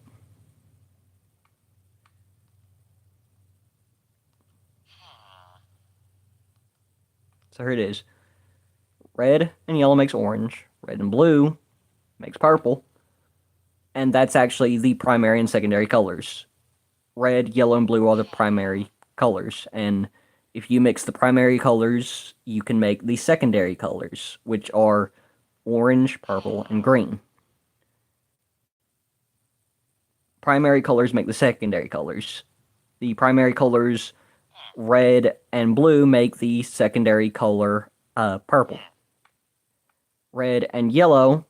So here it is. Red and yellow makes orange. Red and blue makes purple. And that's actually the primary and secondary colors. Red, yellow, and blue are the primary colors. And if you mix the primary colors, you can make the secondary colors, which are orange, purple, and green. Primary colors make the secondary colors. The primary colors, red and blue, make the secondary color purple. Red and yellow,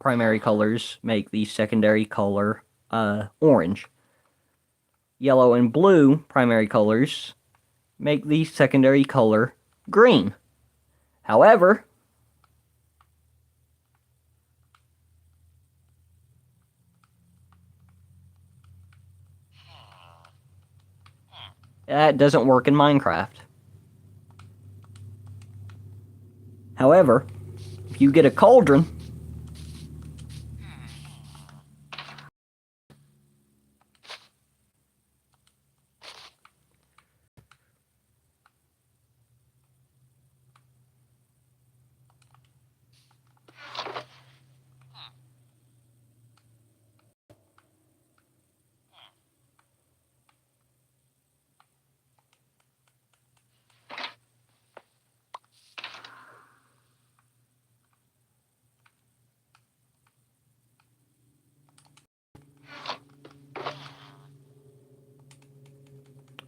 primary colors, make the secondary color orange. Yellow and blue, primary colors, make the secondary color green. However, that doesn't work in Minecraft. However, if you get a cauldron,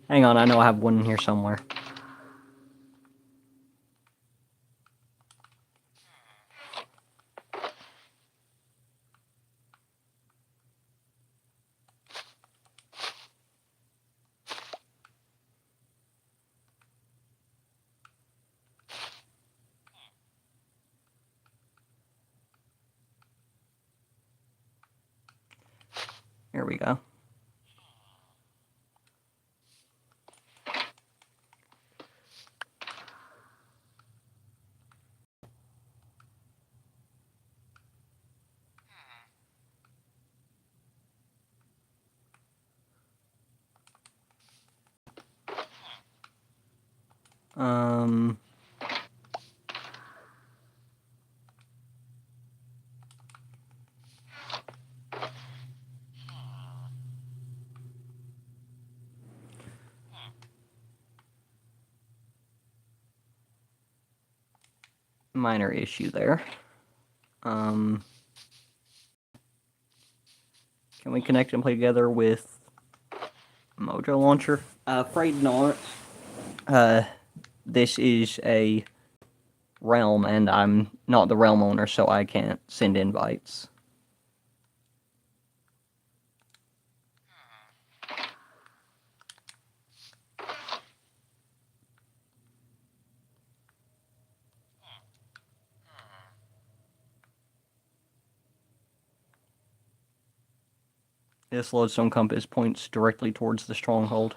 hang on, I know I have one in here somewhere. Here we go. Um, minor issue there. Can we connect and play together with Mojo Launcher? Afraid not. This is a realm, and I'm not the realm owner, so I can't send invites. This lodestone compass points directly towards the stronghold.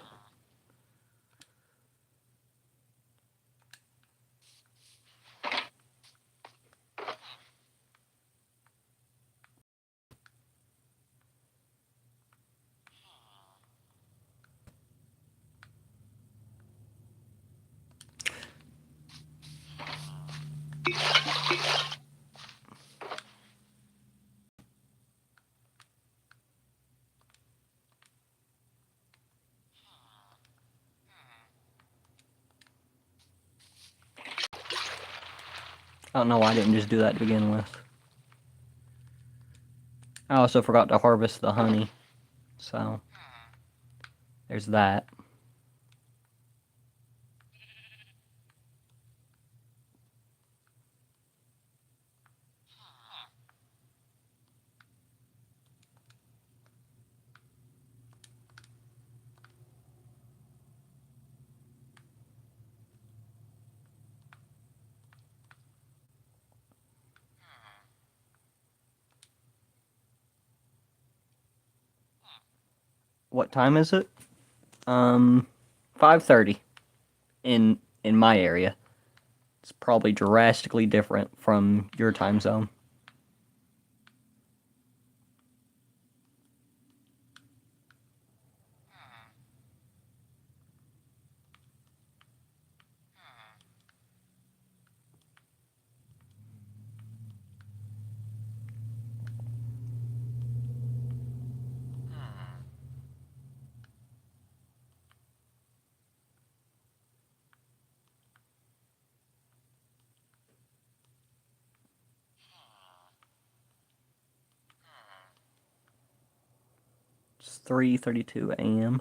I don't know why I didn't just do that to begin with. I also forgot to harvest the honey, so there's that. What time is it? 5:30 in my area. It's probably drastically different from your time zone. It's 3:32 a.m.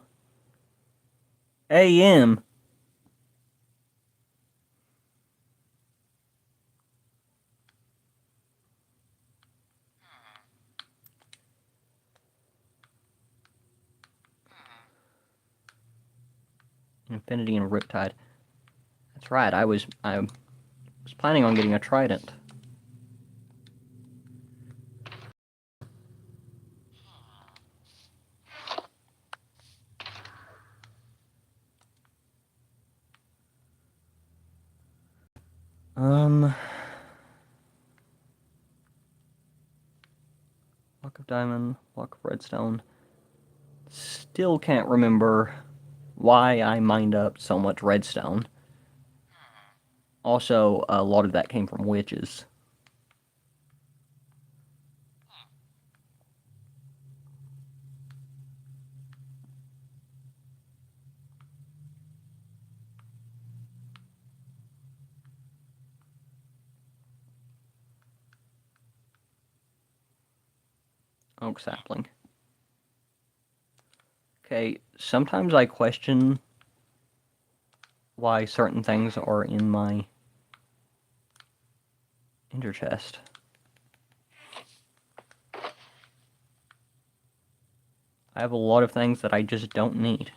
A.M. Infinity and Riptide. That's right. I was planning on getting a trident. Block of diamond, block of redstone. Still can't remember why I mined up so much redstone. Also, a lot of that came from witches. Oak sapling. Okay, sometimes I question why certain things are in my ender chest. I have a lot of things that I just don't need.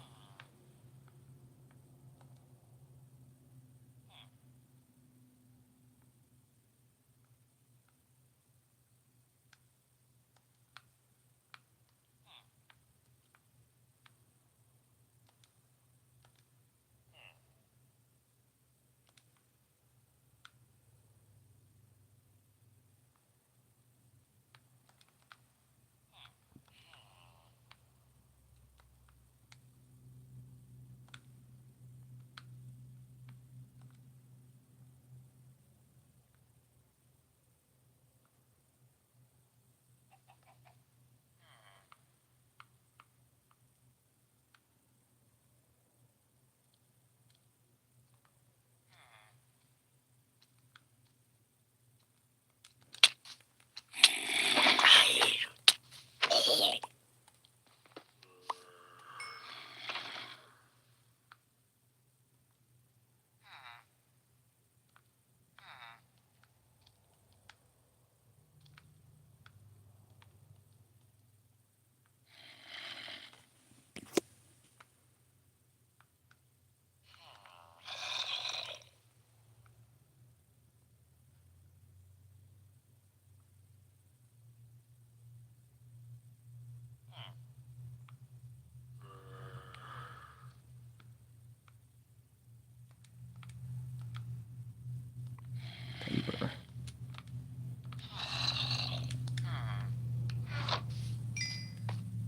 Paper.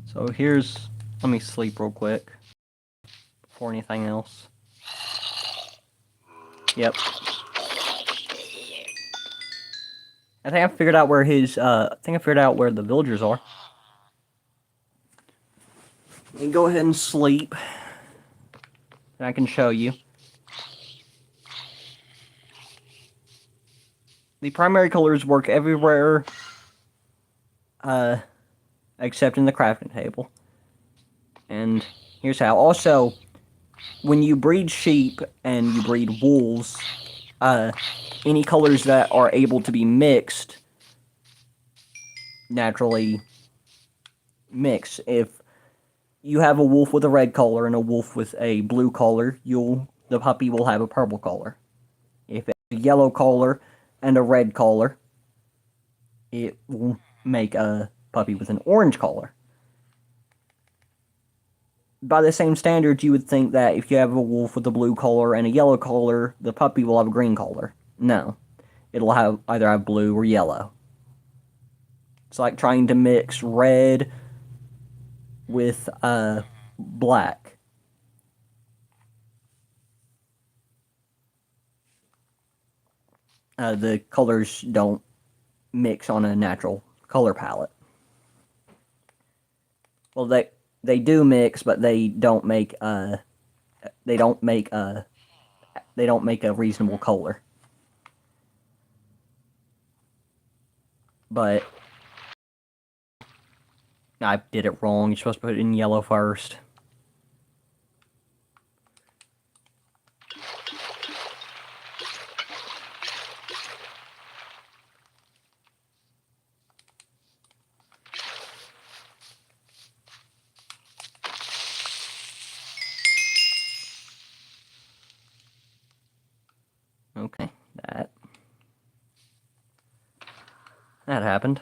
So here's, let me sleep real quick before anything else. Yep. I think I figured out where the villagers are. And go ahead and sleep. And I can show you. The primary colors work everywhere, except in the crafting table. And here's how. Also, when you breed sheep and you breed wolves, any colors that are able to be mixed naturally mix. If you have a wolf with a red color and a wolf with a blue color, the puppy will have a purple color. If it's a yellow color and a red color, it will make a puppy with an orange color. by the same standards, you would think that if you have a wolf with a blue collar and a yellow collar, the puppy will have a green collar. No, it'll have either have blue or yellow. It's like trying to mix red with black. The colors don't mix on a natural color palette. Well, they do mix, but they don't make a reasonable color. But I did it wrong. You're supposed to put it in yellow first. Okay, that happened.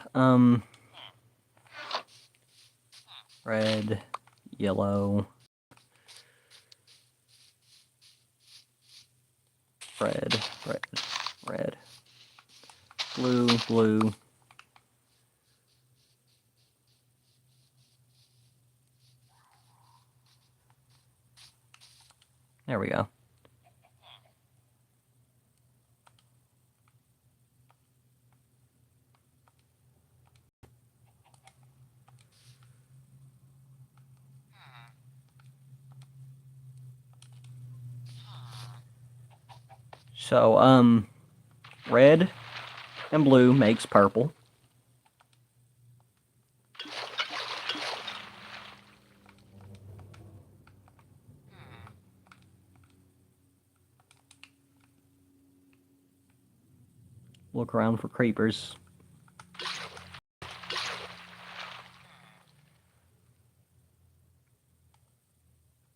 Red, yellow, red, blue. There we go. So, red and blue makes purple. Look around for creepers.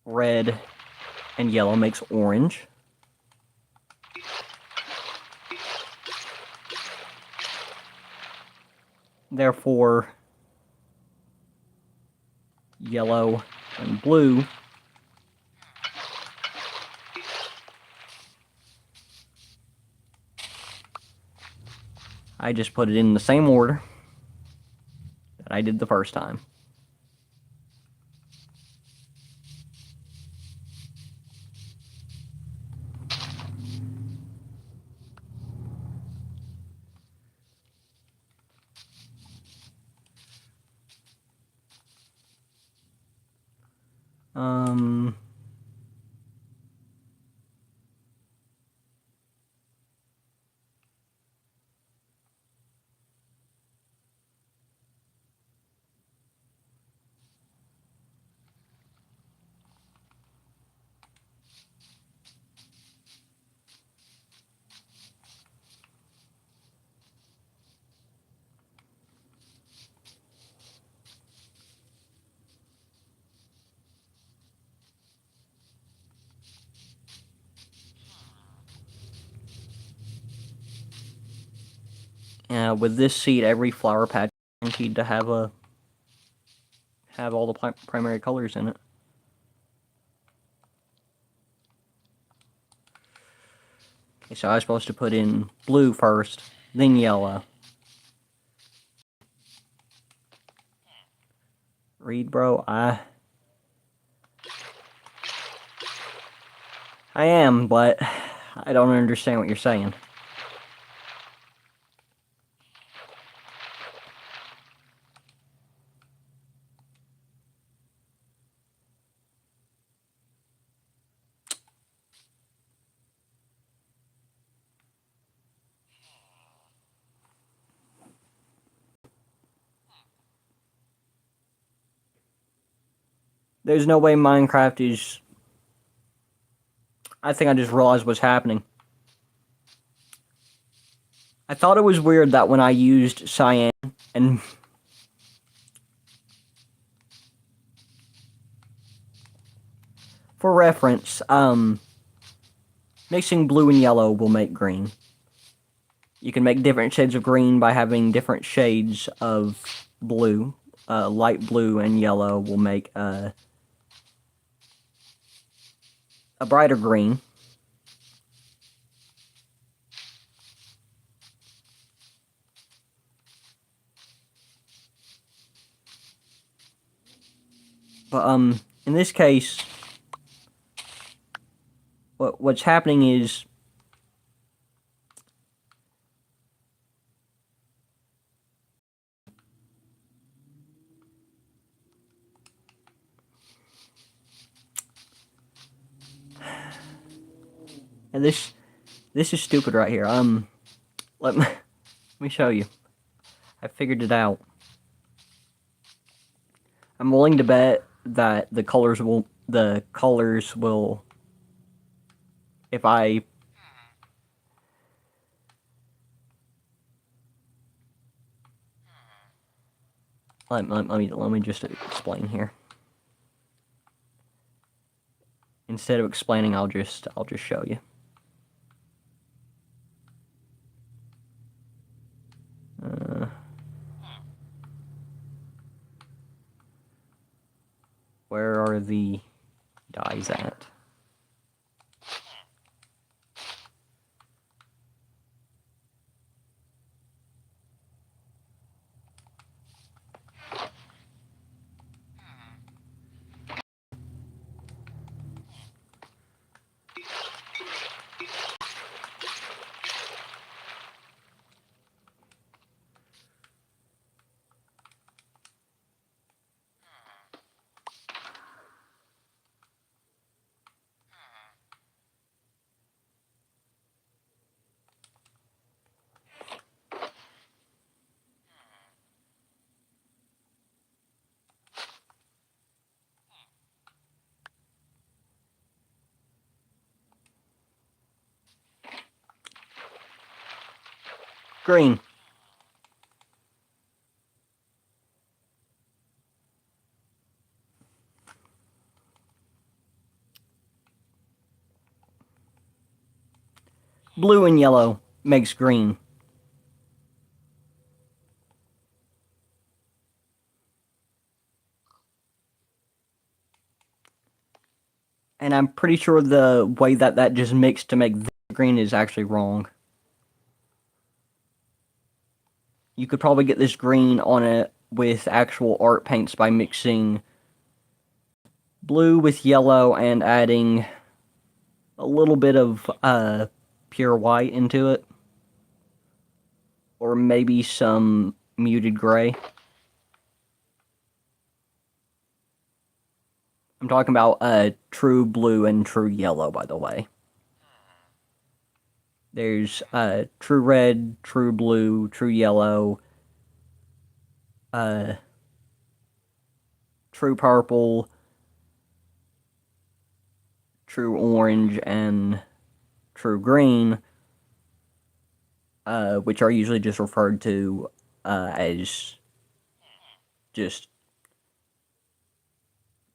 Red and yellow makes orange. Therefore, yellow and blue I just put it in the same order that I did the first time. Um, with this seed, every flower patch is guaranteed to have all the primary colors in it. Okay, so I was supposed to put in blue first, then yellow. Read, bro. I am, but I don't understand what you're saying. There's no way Minecraft is... I think I just realized what's happening. I thought it was weird that when I used cyan and... For reference, mixing blue and yellow will make green. You can make different shades of green by having different shades of blue. Light blue and yellow will make a brighter green. But in this case, what's happening is and this is stupid right here. Let me show you. I figured it out. I'm willing to bet that the colors will if I let me just explain here. Instead of explaining, I'll just show you. Where are the dyes at? Green. Blue and yellow makes green. And I'm pretty sure the way that just mixed to make green is actually wrong. You could probably get this green on it with actual art paints by mixing blue with yellow and adding a little bit of pure white into it. Or maybe some muted gray. I'm talking about true blue and true yellow, by the way. There's true red, true blue, true yellow, true purple, true orange, and true green, which are usually just referred to as just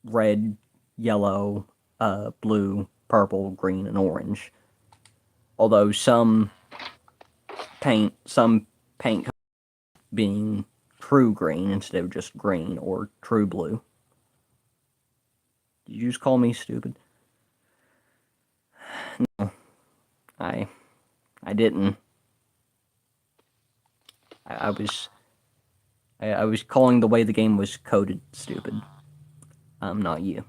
red, yellow, blue, purple, green, and orange. Although some paint being true green instead of just green or true blue. Did you just call me stupid? No, I didn't. I was calling the way the game was coded stupid. Not you.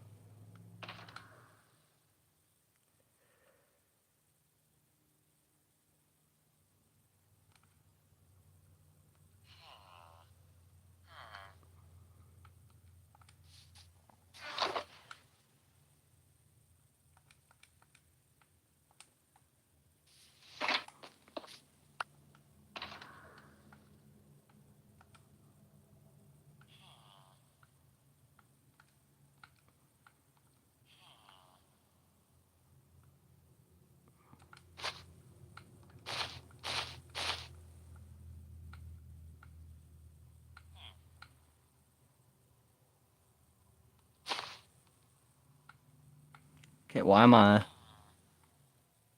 Okay, why am I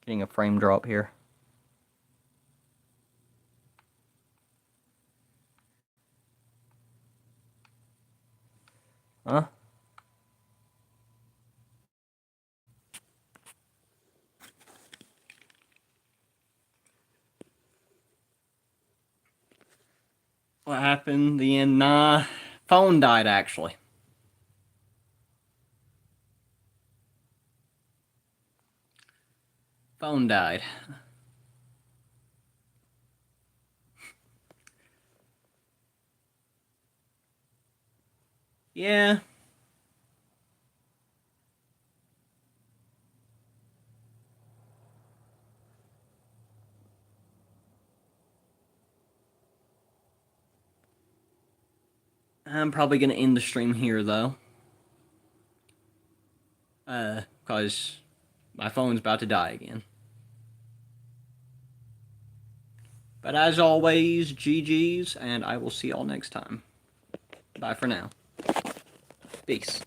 getting a frame drop here? Huh? What happened? The end? Nah. Phone died, actually. Phone died. Yeah. I'm probably gonna end the stream here, though. Because my phone's about to die again. But as always, GG's, and I will see y'all next time. Bye for now. Peace.